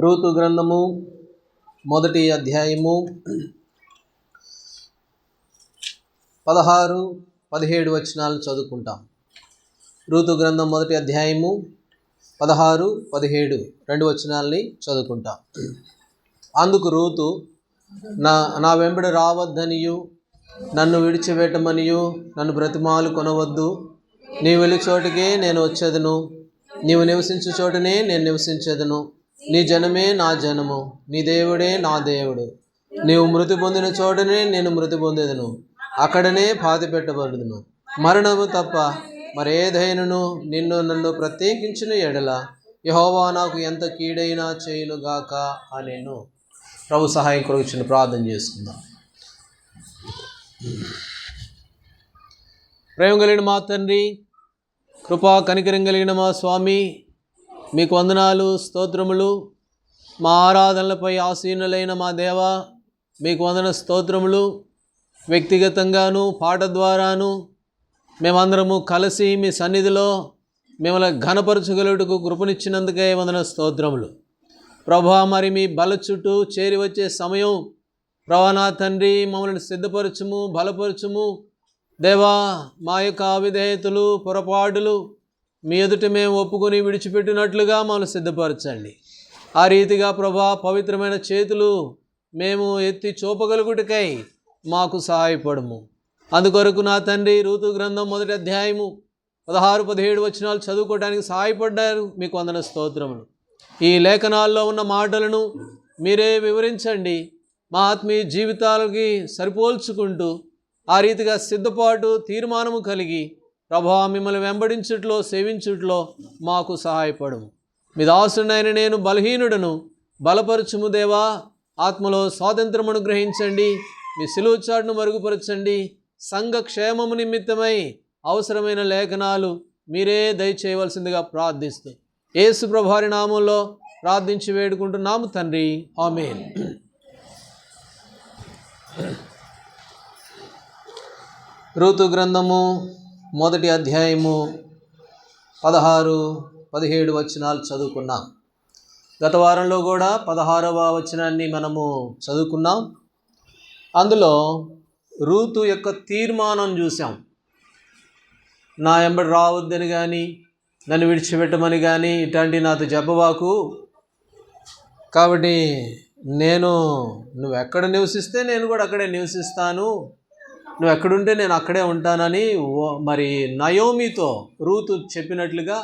Ruth గ్రంథము 1వ అధ్యాయము 16, 17 వచనాలు చదువుకుంటాం. రూతు గ్రంథం 1వ అధ్యాయము 16, 17 రెండు వచనాలని చదువుకుంటాం. అందుకు రూతు, నా వెంబడి రావద్దనియు నన్ను విడిచిపెట్టమనియు నన్ను బ్రతిమాలు కొనవద్దు. నీవు వెళ్ళు చోటుకే నేను వచ్చేదను, నీవు నివసించు చోటనే నేను నివసించేదను. నీ జనమే నా జనము, నీ దేవుడే నా దేవుడు. నీవు మృతి పొందిన చోటనే నేను మృతి పొందేదను, అక్కడనే పాతి పెట్టబడుదును. మరణము తప్ప మరేదైనను నన్ను ప్రత్యేకించిన ఎడల యెహోవా నాకు ఎంత కీడైనా చేయునుగాక అనేను. ప్రభు సహాయం కొరకు ప్రార్థన చేసుకుందాం. ప్రేమ కలిగిన మా తండ్రి, కృపా కనికరం కలిగిన మా స్వామి, మీకు వందనాలు, స్తోత్రములు. మా ఆరాధనలపై ఆసీనులైన మా దేవ, మీకు వందన స్తోత్రములు. వ్యక్తిగతంగాను పాట ద్వారాను మేమందరము కలిసి మీ సన్నిధిలో మిమ్మల్ని ఘనపరచగలుగుటకు కృపనిచ్చినందుకే వందన స్తోత్రములు. ప్రభా, మరి మీ బల చుట్టూ చేరి వచ్చే సమయం ప్రభా నా తండ్రి, మమ్మల్ని సిద్ధపరచుము, బలపరచుము దేవా. మా యొక్క అవిధేయతలు, పొరపాటులు మీ ఎదుట మేము ఒప్పుకొని విడిచిపెట్టినట్లుగా మమ్మల్ని సిద్ధపరచండి. ఆ రీతిగా ప్రభా పవిత్రమైన చేతులు మేము ఎత్తి చూపగలుగుటకై మాకు సహాయపడము. అందుకొరకు నా తండ్రి, రూతు గ్రంథం 1వ అధ్యాయము 16, 17 వచనాలు చదువుకోవడానికి సహాయపడ్డారు. మీకు వందన స్తోత్రములు. ఈ లేఖనాల్లో ఉన్న మాటలను మీరే వివరించండి. మా ఆత్మీయ జీవితాలకి సరిపోల్చుకుంటూ ఆ రీతిగా సిద్ధపాటు, తీర్మానము కలిగి ప్రభా మిమ్మల్ని వెంబడించుట్లో, సేవించుట్లో మాకు సహాయపడము. మీ దాసుడైన నేను బలహీనుడను, బలపరచుము దేవా. ఆత్మలో స్వాతంత్రమును గ్రహించండి, మీ సిలువ చాటును మరుగుపరచండి. సంఘ క్షేమము నిమిత్తమై అవసరమైన లేఖనాలు మీరే దయచేయవలసిందిగా ప్రార్థిస్తూ యేసు ప్రభువారి నామంలో ప్రార్థించి వేడుకుంటున్నాము తండ్రి, ఆమేన్. రూతు గ్రంథము 1వ అధ్యాయము 16, 17 వచనాలు చదువుకున్నాం. గత వారంలో కూడా 16వ వచనాన్ని మనము చదువుకున్నాం. అందులో రూతు యొక్క తీర్మానం చూసాం. నా వెంబడి రావద్దని కానీ నన్ను విడిచిపెట్టమని కానీ ఇట్లాంటి నాతో చెప్పవాకు. కాబట్టి నువ్వు ఎక్కడ నివసిస్తే నేను కూడా అక్కడే నివసిస్తాను, నువ్వు ఎక్కడుంటే నేను అక్కడే ఉంటానని మరి నయోమితో రూతు చెప్పినట్లుగా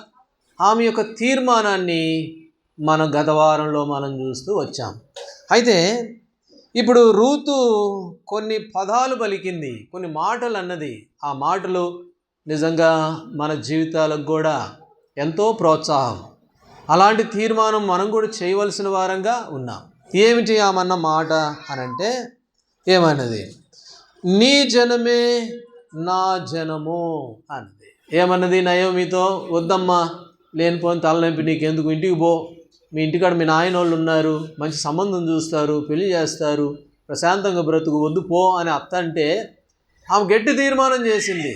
ఆమె యొక్క తీర్మానాన్ని మనం గత వారంలో మనం చూస్తూ వచ్చాం. అయితే ఇప్పుడు రూతు కొన్ని పదాలు పలికింది, కొన్ని మాటలు అన్నది. ఆ మాటలు నిజంగా మన జీవితాలకు కూడా ఎంతో ప్రోత్సాహం. అలాంటి తీర్మానం మనం కూడా చేయవలసిన వారంగా ఉన్నాం. ఏమిటి ఆమన్న మాట అనంటే, ఏమన్నది? నీ జనమే నా జనము అన్నది. ఏమన్నది నయోమితో? వద్దమ్మా, లేనిపోని తలనొప్పి నీకెందుకు, ఇంటికి పో. మీ ఇంటికాడ మీ నాయన వాళ్ళు ఉన్నారు, మంచి సంబంధం చూస్తారు, పెళ్లి చేస్తారు, ప్రశాంతంగా బ్రతుకు, వద్దు పో అని అత్త అంటే ఆమె గట్టి తీర్మానం చేసింది.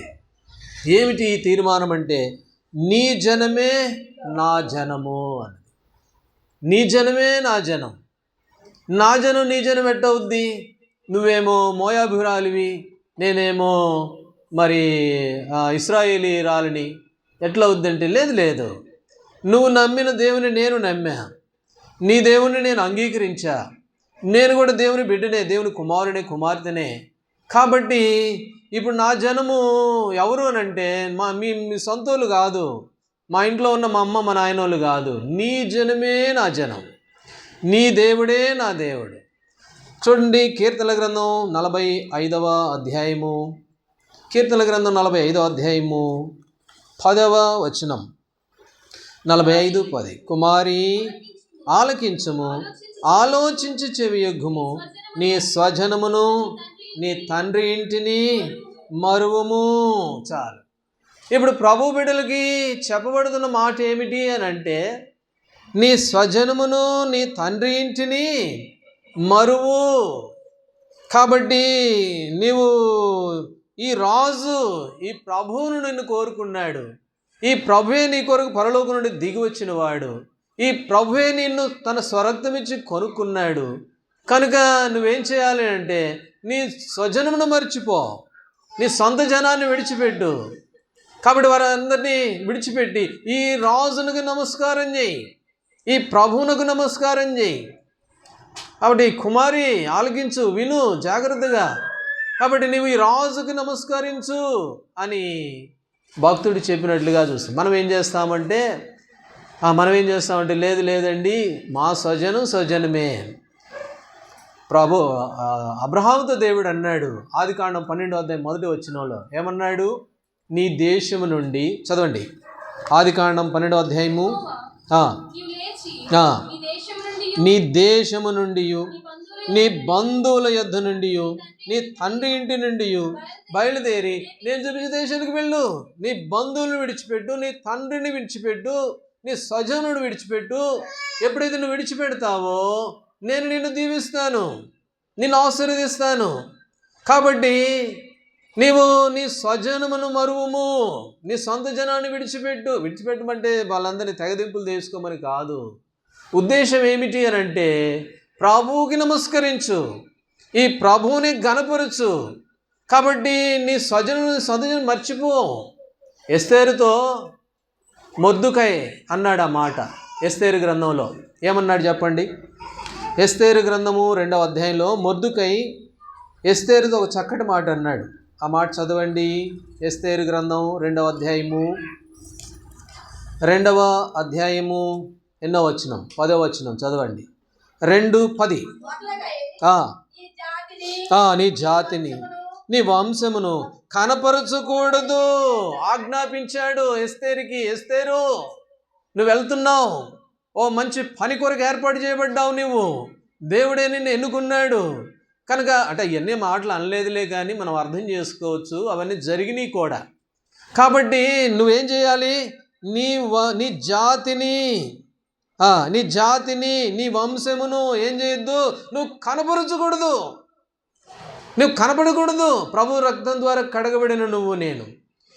ఏమిటి ఈ తీర్మానం అంటే, నీ జనమే నా జనము అన్నది. నీ జనమే నా జనం. నా జనం నీ జనం ఎట్టవుద్ది? నువ్వేమో మోయాబిరాలివి, నేనేమో మరి ఇశ్రాయేలీరాలిని, ఎట్లా అవుద్దంటే, లేదు, నువ్వు నమ్మిన దేవుని నేను నమ్మా, నీ దేవుని నేను అంగీకరించా, నేను కూడా దేవుని బిడ్డనే, దేవుని కుమారుడే, కుమార్తెనే. కాబట్టి ఇప్పుడు నా జనము ఎవరు అనంటే మీ సొంతోళ్ళు కాదు, మా ఇంట్లో ఉన్న మా అమ్మ మా నాయనోళ్ళు కాదు. నీ జనమే నా జనం, నీ దేవుడే నా దేవుడు. చూడండి, కీర్తనల గ్రంథం 45వ అధ్యాయము, కీర్తనల గ్రంథం 45వ అధ్యాయము 10వ వచనం. 45:10. కుమారి ఆలకించుము, ఆలోచించి చెవియొగ్గుము, నీ స్వజనమును నీ తండ్రి ఇంటిని మరువము. చాలు. ఇప్పుడు ప్రభు బిడ్డలకి చెప్పబడుతున్న మాట ఏమిటి అని అంటే, నీ స్వజనమును నీ తండ్రి ఇంటిని మరువు. కాబట్టి నీవు ఈ రాజు, ఈ ప్రభువును నిన్ను కోరుకున్నాడు. ఈ ప్రభువే నీ కొరకు పరలోకం నుండి దిగి వచ్చిన వాడు. ఈ ప్రభువే నిన్ను తన స్వరక్తం ఇచ్చి కొనుక్కున్నాడు కనుక నువ్వేం చేయాలి అంటే నీ స్వజనమును మర్చిపో, నీ సొంత జనాన్ని విడిచిపెట్టు. కాబట్టి వారందరినీ విడిచిపెట్టి ఈ రాజునకు నమస్కారం చేయి, ఈ ప్రభువునకు నమస్కారం చేయి. కాబట్టి కుమారి ఆలకించు, విను జాగ్రత్తగా. కాబట్టి నీవు ఈ రాజుకు నమస్కరించు అని భక్తుడు చెప్పినట్లుగా చూస్తాం. మనం ఏం చేస్తామంటే లేదండి మా స్వజనమే. ప్రభు అబ్రహాముతో దేవుడు అన్నాడు, ఆదికాండం 12:1 ఏమన్నాడు? నీ దేశము నుండి, చదవండి ఆదికాండం 12 నీ దేశము నుండి, నీ బంధువుల యొద్ద నుండి, నీ తండ్రి ఇంటి నుండి బయలుదేరి నేను చూపించే దేశానికి వెళ్ళు. నీ బంధువులను విడిచిపెట్టు, నీ తండ్రిని విడిచిపెట్టు, నీ స్వజనుడు విడిచిపెట్టు. ఎప్పుడైతే నువ్వు విడిచిపెడతావో నేను నిన్ను దీవిస్తాను, నిన్ను ఆశీర్వదిస్తాను. కాబట్టి నీవు నీ స్వజనమును మరువుము, నీ సొంత జనాన్ని విడిచిపెట్టమంటే వాళ్ళందరినీ తెగదింపులు తీసుకోమని కాదు. ఉద్దేశం ఏమిటి అని అంటే ప్రభువుకి నమస్కరించు, ఈ ప్రభువుని ఘనపరచు. కాబట్టి నీ స్వజనం మర్చిపో. ఎస్తేరుతో మొర్దెకై అన్నాడు ఆ మాట ఎస్తేరు గ్రంథంలో. ఏమన్నాడు చెప్పండి? ఎస్తేరు గ్రంథము 2వ అధ్యాయంలో మొర్దెకై ఎస్తేరుతో ఒక చక్కటి మాట అన్నాడు. ఆ మాట చదవండి. ఎస్తేరు గ్రంథం 2వ అధ్యాయము 10వ వచనం చదవండి. 2:10 నీ జాతిని నీ వంశమును కనపరచకూడదు ఆజ్ఞాపించాడు ఎస్తేరుకి. ఎస్తేరు, నువ్వు వెళ్తున్నావు, ఓ మంచి పని కొరకు ఏర్పాటు చేయబడ్డావు. నువ్వు దేవుడే నిన్ను ఎన్నుకున్నాడు కనుక అంటే ఇవన్నీ మాటలు అనలేదులే, కానీ మనం అర్థం చేసుకోవచ్చు, అవన్నీ జరిగినాయి కూడా. కాబట్టి నువ్వేం చేయాలి? నీ జాతిని నీ వంశమును ఏం చేయొద్దు, నువ్వు కనపడకూడదు. ప్రభు రక్తం ద్వారా కడగబడిన నువ్వు నేను,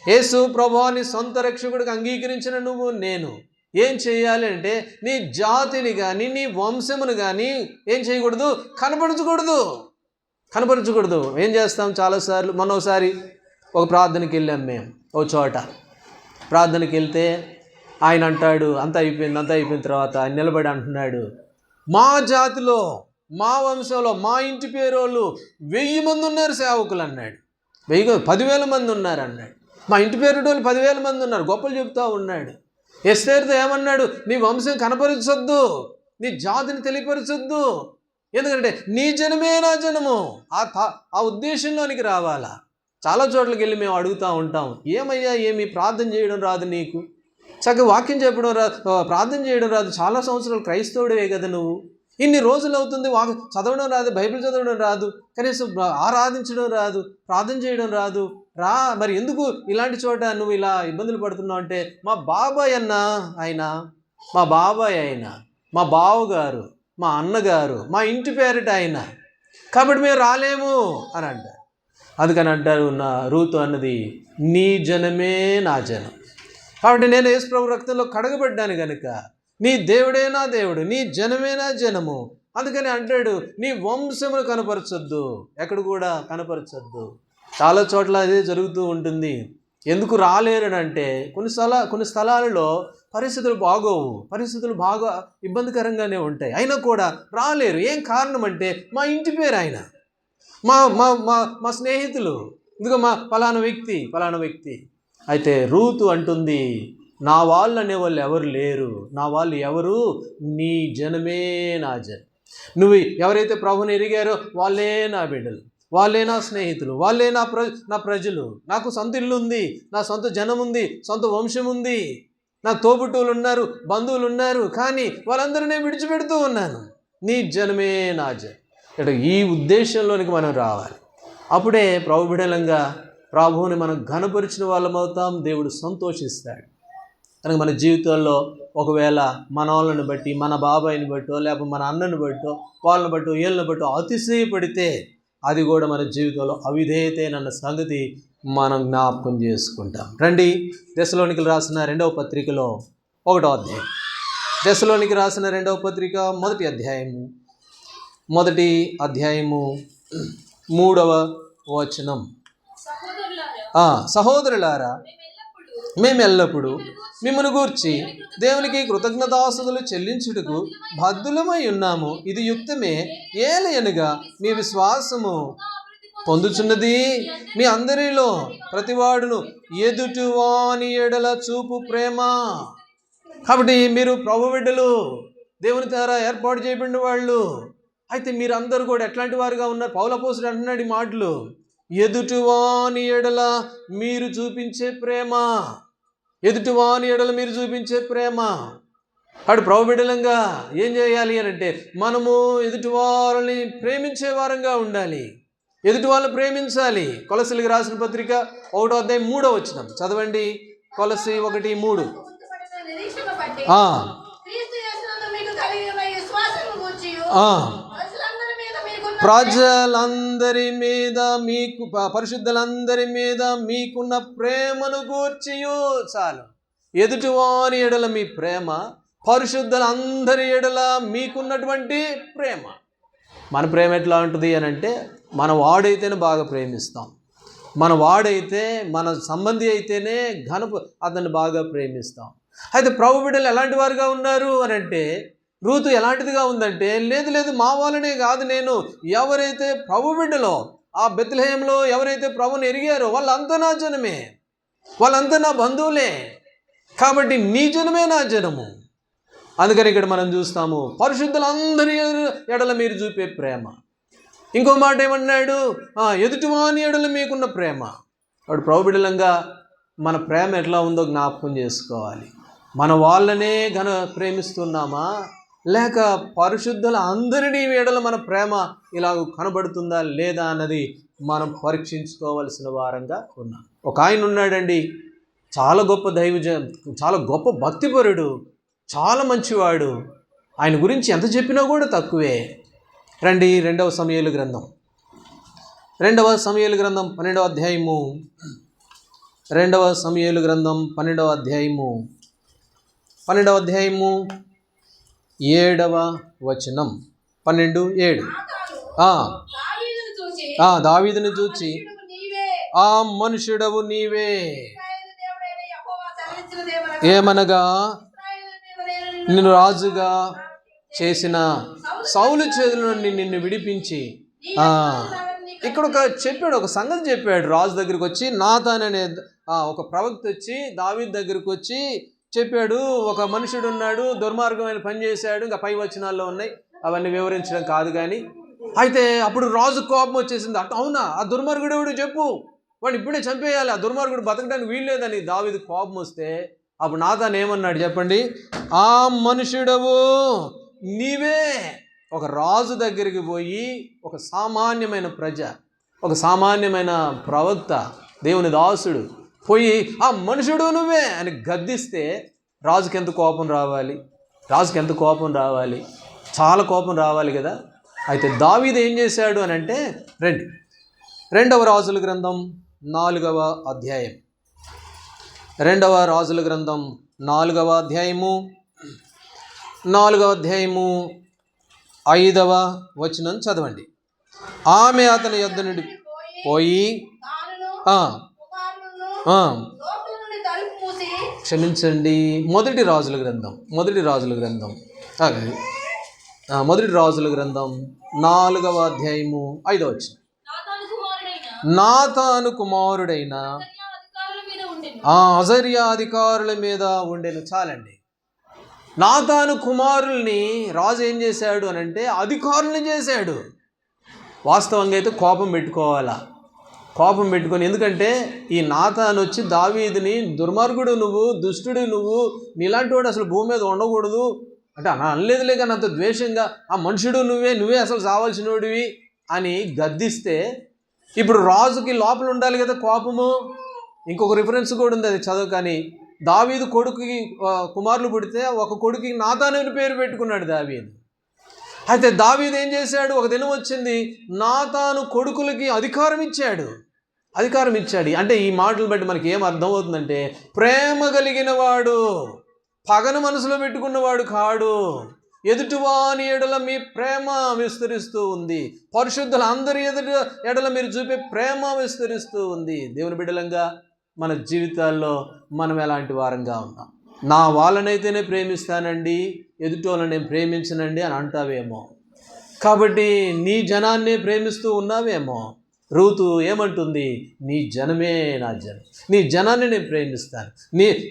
యేసు ప్రభువాని సొంత రక్షకుడికి అంగీకరించిన నువ్వు నేను ఏం చేయాలి అంటే నీ జాతిని కానీ నీ వంశమును కానీ ఏం చేయకూడదు, కనపరచకూడదు. ఏం చేస్తాం చాలాసార్లు. మొన్న ఒకసారి ఒక ప్రార్థనకి వెళ్ళాం మేము. ఒక చోట ప్రార్థనకి వెళ్తే ఆయన అంటాడు, అంతా అయిపోయిన తర్వాత ఆయన నిలబడి అంటున్నాడు, మా జాతిలో, మా వంశంలో, మా ఇంటి పేరోళ్ళు 1000 మంది ఉన్నారు సేవకులు అన్నాడు. 10,000 మంది ఉన్నారు అన్నాడు. మా ఇంటి పేరుటోళ్ళు 10,000 మంది ఉన్నారు, గొప్పలు చెప్తా ఉన్నాడు. ఎస్తేరుతో ఏమన్నాడు? నీ వంశం కనపరచొద్దు, నీ జాతిని తెలియపరచొద్దు, ఎందుకంటే నీ జనమే నా జనము. ఆ ఉద్దేశంలోనికి రావాలా. చాలా చోట్లకి వెళ్ళి మేము అడుగుతూ ఉంటాం, ఏమయ్యా ఏమి ప్రార్థన చేయడం రాదు నీకు, చక్కగా వాక్యం చెప్పడం రాదు, ప్రార్థన చేయడం రాదు, చాలా సంవత్సరాలు క్రైస్తవుడివే కదా నువ్వు, ఇన్ని రోజులు అవుతుంది చదవడం రాదు, బైబిల్ చదవడం రాదు, కనీసం ఆరాధించడం రాదు, ప్రార్థన చేయడం రాదు, మరి ఎందుకు ఇలాంటి చోట నువ్వు ఇలా ఇబ్బందులు పడుతున్నావు అంటే మా బాబాయ్ ఆయన, మా బావగారు, మా అన్నగారు, మా ఇంటి పేరిట ఆయన, కాబట్టి మేము రాలేము అని అంటారు. అందుకని అంటారు రూతు అన్నది నీ జనమే నా జనం. కాబట్టి నేను యేసు ప్రభు రక్తంలో కడగబడ్డాను కనుక నీ దేవుడే నా దేవుడు, నీ జనమే నా జనము. అందుకని అంటాడు నీ వంశమును కనపరచొద్దు, ఎక్కడ కూడా కనపరచొద్దు. చాలా చోట్ల అదే జరుగుతూ ఉంటుంది. ఎందుకు రాలేరనంటే కొన్ని స్థలాలలో పరిస్థితులు బాగోవు, పరిస్థితులు బాగా ఇబ్బందికరంగానే ఉంటాయి, అయినా కూడా రాలేరు. ఏం కారణం అంటే మా ఇంటి పేరు ఆయన, మా స్నేహితులు, ఇదిగో మా ఫలానా వ్యక్తి. అయితే రూతు అంటుంది నా వాళ్ళు అనేవాళ్ళు ఎవరు లేరు, నా వాళ్ళు ఎవరు, నీ జనమే నా జనం. నువ్వు ఎవరైతే ప్రభుని ఎరిగారో వాళ్ళే నా బిడ్డలు, వాళ్ళే నా స్నేహితులు, వాళ్ళే నా ప్రజలు. నాకు సొంత ఇల్లు ఉంది, నా సొంత జనం ఉంది, సొంత వంశం ఉంది, నా తోబుట్టువులు ఉన్నారు, బంధువులు ఉన్నారు, కానీ వాళ్ళందరూ విడిచిపెడుతూ ఉన్నాను. నీ జనమే నా జనం. అంటే ఈ ఉద్దేశంలోనికి మనం రావాలి. అప్పుడే ప్రభు బిడ్డలంగా ప్రభువుని మనం ఘనపరిచిన వాళ్ళం అవుతాం, దేవుడు సంతోషిస్తాడు. కనుక మన జీవితాల్లో ఒకవేళ మన వాళ్ళని బట్టి, మన బాబాయిని బట్టో, లేకపోతే మన అన్నని బట్టో, వాళ్ళని బట్టో, వీళ్ళని బట్టో అతిశయపడితే అది కూడా మన జీవితంలో అవిధేయతేనన్న సంగతి మనం జ్ఞాపకం చేసుకుంటాం. రండి, తెస్సలోనికలు రాసిన 2వ పత్రికలో 1వ అధ్యాయం దశలోనికి రాసిన 2వ పత్రిక మొదటి అధ్యాయము 3వ వచనం. సహోదరులారా, మేమెల్లప్పుడు మిమ్మల్ని గూర్చి దేవునికి కృతజ్ఞతాస్తుతులు చెల్లించుటకు బద్ధులమై ఉన్నాము. ఇది యుక్తమే. ఏలయనగా మీ విశ్వాసము పొందుచున్నది మీ అందరిలో ప్రతివాడును ఎదుటివాని ఎడల చూపు ప్రేమ. కాబట్టి మీరు ప్రభు బిడ్డలు, దేవుని ద్వారా ఏర్పాటు చేయబడిన వాళ్ళు. అయితే మీరందరూ కూడా ఎట్లాంటి వారుగా ఉన్నారు? పౌలు అపోస్తలుడు అంటున్నాడు ఈ మాటలు, ఎదుటివాని ఎడల మీరు చూపించే ప్రేమ. ఎదుటివాని ఎడల మీరు చూపించే ప్రేమ. అటు ప్రభు బిడ్డలంగా ఏం చేయాలి అని అంటే, మనము ఎదుటివారిని ప్రేమించే వారంగా ఉండాలి. ఎదుటి వాళ్ళు ప్రేమించాలి. కొలసీలకు రాసిన పత్రిక 1వ అధ్యాయం 3వ వచనం చదవండి. కొలసీ 1:3. ప్రజలందరి మీద మీకు, పరిశుద్ధులందరి మీద మీకున్న ప్రేమను గూర్చియు. చాలు. ఎదుటివాని ఎడల మీ ప్రేమ, పరిశుద్ధులందరి ఎడల మీకున్నటువంటి ప్రేమ. మన ప్రేమ ఎట్లా ఉంటుంది అని అంటే, మన వాడైతేనే బాగా ప్రేమిస్తాం. మన వాడైతే, మన సంబంధి అయితేనే అతన్ని బాగా ప్రేమిస్తాం. అయితే ప్రభు బిడ్డలు ఎలాంటి వారుగా ఉన్నారు అని అంటే, రూతు ఎలాంటిదిగా ఉందంటే, లేదు మా వాళ్ళనే కాదు, నేను ఎవరైతే ప్రభు బిడ్డలో ఆ బెత్లెహేంలో ఎవరైతే ప్రభుని ఎరిగారో వాళ్ళంతా నా జనమే, వాళ్ళంతా నా బంధువులే, కాబట్టి నీ జనమే నా జనము. అందుకని ఇక్కడ మనం చూస్తాము, పరిశుద్ధులందరి ఎడల మీరు చూపే ప్రేమ. ఇంకో మాట ఏమన్నాడు? ఎదుటివాని ఎడల మీకున్న ప్రేమ. వాడు ప్రభు బిడ్డలంగా మన ప్రేమ ఎట్లా ఉందో జ్ఞాపకం చేసుకోవాలి. మన వాళ్ళనే ప్రేమిస్తున్నామా, లేక పరిశుద్ధుల అందరినీ ఎడల మన ప్రేమ ఇలాగ కనబడుతుందా లేదా అన్నది మనం పరీక్షించుకోవాల్సిన వారంగా ఉన్నాం. ఒక ఆయన ఉన్నాడండి, చాలా గొప్ప చాలా గొప్ప భక్తిపరుడు, చాలా మంచివాడు. ఆయన గురించి ఎంత చెప్పినా కూడా తక్కువే. రండి 2వ సమూయేలు గ్రంథం 12వ అధ్యాయము 2వ సమూయేలు గ్రంథం 12వ అధ్యాయము 7వ వచనం. 12:7. దావీదును చూచి, ఆ మనుషుడవు నీవే, ఏమనగా నిన్ను రాజుగా చేసిన సౌలు చేతుల నుండి నిన్ను విడిపించి. ఇక్కడ ఒక సంగతి చెప్పాడు. రాజు దగ్గరికి వచ్చి, నాతాన్ అనే ఒక ప్రవక్త వచ్చి దావీదు దగ్గరికి వచ్చి చెప్పాడు, ఒక మనుషుడు ఉన్నాడు, దుర్మార్గమైన పని చేశాడు. ఇంకా పై వచనాల్లో ఉన్నాయి, అవన్నీ వివరించడం కాదు కానీ. అయితే అప్పుడు రాజు కోపం వచ్చేసింది. అవునా, ఆ దుర్మార్గుడు ఎవడు చెప్పు, వాడు ఇప్పుడే చంపేయాలి, ఆ దుర్మార్గుడు బతకడానికి వీల్లేదని దావీదు కోపం వస్తే, అప్పుడు నాతాన్ ఏమన్నాడు చెప్పండి? ఆ మనుషుడవు నీవే. ఒక రాజు దగ్గరికి పోయి, ఒక సామాన్యమైన ఒక సామాన్యమైన ప్రవక్త, దేవుని దాసుడు పోయి ఆ మనుషుడు నువ్వే అని గద్దిస్తే రాజుకి ఎంత కోపం రావాలి? చాలా కోపం రావాలి కదా. అయితే దావీదు ఏం చేశాడు అని అంటే, రండి 2వ రాజుల గ్రంథం 4వ అధ్యాయం 2వ రాజుల గ్రంథం 4వ అధ్యాయము 5వ వచనం చదవండి. ఆమె అతని యొద్ద నుండి పోయి, క్షమించండి, మొదటి రాజుల గ్రంథం 4వ అధ్యాయము 5వ వచనం. నాతాను కుమారుడైన అజర్యా అధికారుల మీద ఉండెను. చాలండి. నాతాను కుమారుల్ని రాజు ఏం చేశాడు అని అంటే, అధికారుల్ని చేశాడు. వాస్తవంగా అయితే కోపం పెట్టుకొని, ఎందుకంటే ఈ నాతాను వచ్చి దావీదుని, దుర్మార్గుడు నువ్వు, దుష్టుడు నువ్వు, నీలాంటి వాడు అసలు భూమి మీద ఉండకూడదు అంటే అనలేదులే, కానీ అంత ద్వేషంగా ఆ మనుషుడు నువ్వే అసలు చావాల్సినోడివి అని గద్దిస్తే, ఇప్పుడు రాజుకి లోపల ఉండాలి కదా కోపము. ఇంకొక రిఫరెన్స్ కూడా ఉంది, అది చదువు. కానీ దావీదు కొడుకుకి కుమారులు పుడితే ఒక కొడుకుకి నాతాను అని పేరు పెట్టుకున్నాడు దావీదు. అయితే దావీదు ఏం చేశాడు? ఒక దినం వచ్చింది, నాతాను కొడుకులకి అధికారం ఇచ్చాడు. అంటే ఈ మాటలు బట్టి మనకి ఏం అర్థమవుతుందంటే, ప్రేమ కలిగిన వాడు, పగను మనసులో పెట్టుకున్నవాడు కాడు. ఎదుటివాని ఎడల మీ ప్రేమ విస్తరిస్తూ ఉంది. పరిశుద్ధుల అందరి ఎడల మీరు చూపే ప్రేమ విస్తరిస్తూ ఉంది. దేవుని బిడ్డలంగా మన జీవితాల్లో మనం ఎలాంటి వారంగా ఉన్నాం? నా వాళ్ళనైతేనే ప్రేమిస్తానండి, ఎదుటోళ్ళని నేను ప్రేమించనండి అని అంటావేమో. కాబట్టి నీ జనాన్నే ప్రేమిస్తూ ఉన్నావేమో. రూతు ఏమంటుంది? నీ జనమే నా జనం, నీ జనాన్ని నేను ప్రేమిస్తాను.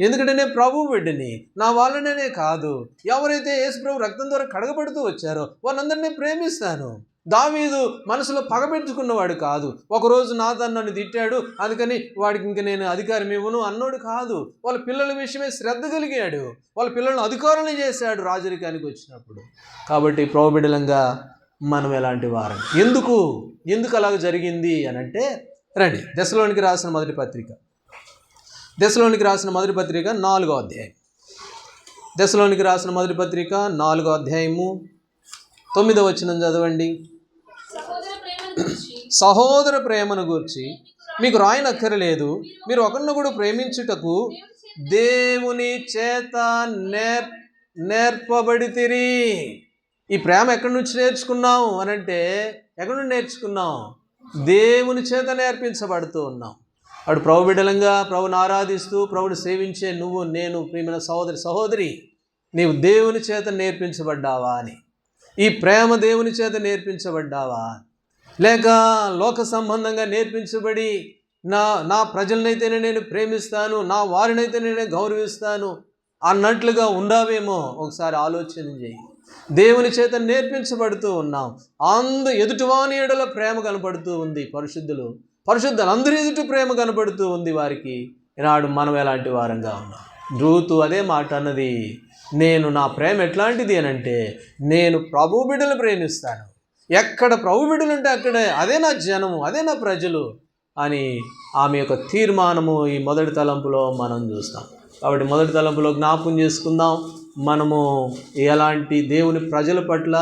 ఎందుకంటే నేను ప్రభు బిడ్డని, నా వాళ్ళనే కాదు, ఎవరైతే యేసు ప్రభు రక్తం ద్వారా కడగబడుతూ వచ్చారో వాళ్ళందరినీ ప్రేమిస్తాను. దావీదు మనసులో పగబెట్టుకున్నవాడు కాదు. ఒకరోజు నాతాను నన్ను తిట్టాడు, అందుకని వాడికి ఇంక నేను అధికారం ఇవ్వను అన్నోడు కాదు. వాళ్ళ పిల్లల విషయమే శ్రద్ధ కలిగాడు, వాళ్ళ పిల్లలను అధికారులను చేశాడు రాజరికానికి వచ్చినప్పుడు. కాబట్టి ప్రభు బిడ్డలంగా మనం ఎలాంటి వారం? ఎందుకు అలాగ జరిగింది అని అంటే, రండి దెస్సలోనికి రాసిన మొదటి పత్రిక, దెస్సలోనికి రాసిన మొదటి పత్రిక 4వ అధ్యాయం. దెస్సలోనికి రాసిన మొదటి పత్రిక 4వ అధ్యాయము 9వ వచనం చదవండి. సహోదర ప్రేమను గూర్చి మీకు రాయనక్కరలేదు, మీరు ఒకరినొకడు ప్రేమించుటకు దేవుని చేత నేర్పబడితిరి. ఈ ప్రేమ ఎక్కడి నుంచి నేర్చుకున్నాం అని అంటే, ఎక్కడి నుండి నేర్చుకున్నాం? దేవుని చేత నేర్పించబడుతూ ఉన్నాం. అప్పుడు ప్రభు బిడ్డలంగా ప్రభుని ఆరాధిస్తూ ప్రభుని సేవించే నువ్వు నేను, ప్రియమైన సహోదరి, నీవు దేవుని చేత నేర్పించబడ్డావా అని. ఈ ప్రేమ దేవుని చేత నేర్పించబడ్డావా, లేక లోక సంబంధంగా నేర్పించబడి నా ప్రజలనైతేనే నేను ప్రేమిస్తాను, నా వారినైతే నేను గౌరవిస్తాను అన్నట్లుగా ఉండావేమో. ఒకసారి ఆలోచన చేయి. దేవుని చేత నేర్పించబడుతూ ఉన్నాం. ఎదుటివాని ఎడల ప్రేమ కనపడుతూ ఉంది. పరిశుద్ధులు అందరి ఎదుటి ప్రేమ కనపడుతూ ఉంది వారికి. ఈనాడు మనం ఎలాంటి వారంగా ఉన్నాం? రూతు అదే మాట అన్నది. నా ప్రేమ ఎట్లాంటిది అని అంటే, నేను ప్రభు బిడ్డలు ప్రేమిస్తాను. ఎక్కడ ప్రభు బిడ్డలు ఉంటే అక్కడే, అదే నా జనము, అదే నా ప్రజలు అని ఆమె యొక్క తీర్మానము ఈ మొదటి తలంపులో మనం చూస్తాం. కాబట్టి మొదటి తలంపులో జ్ఞాపకం చేసుకుందాం, మనము ఎలాంటి దేవుని ప్రజల పట్ల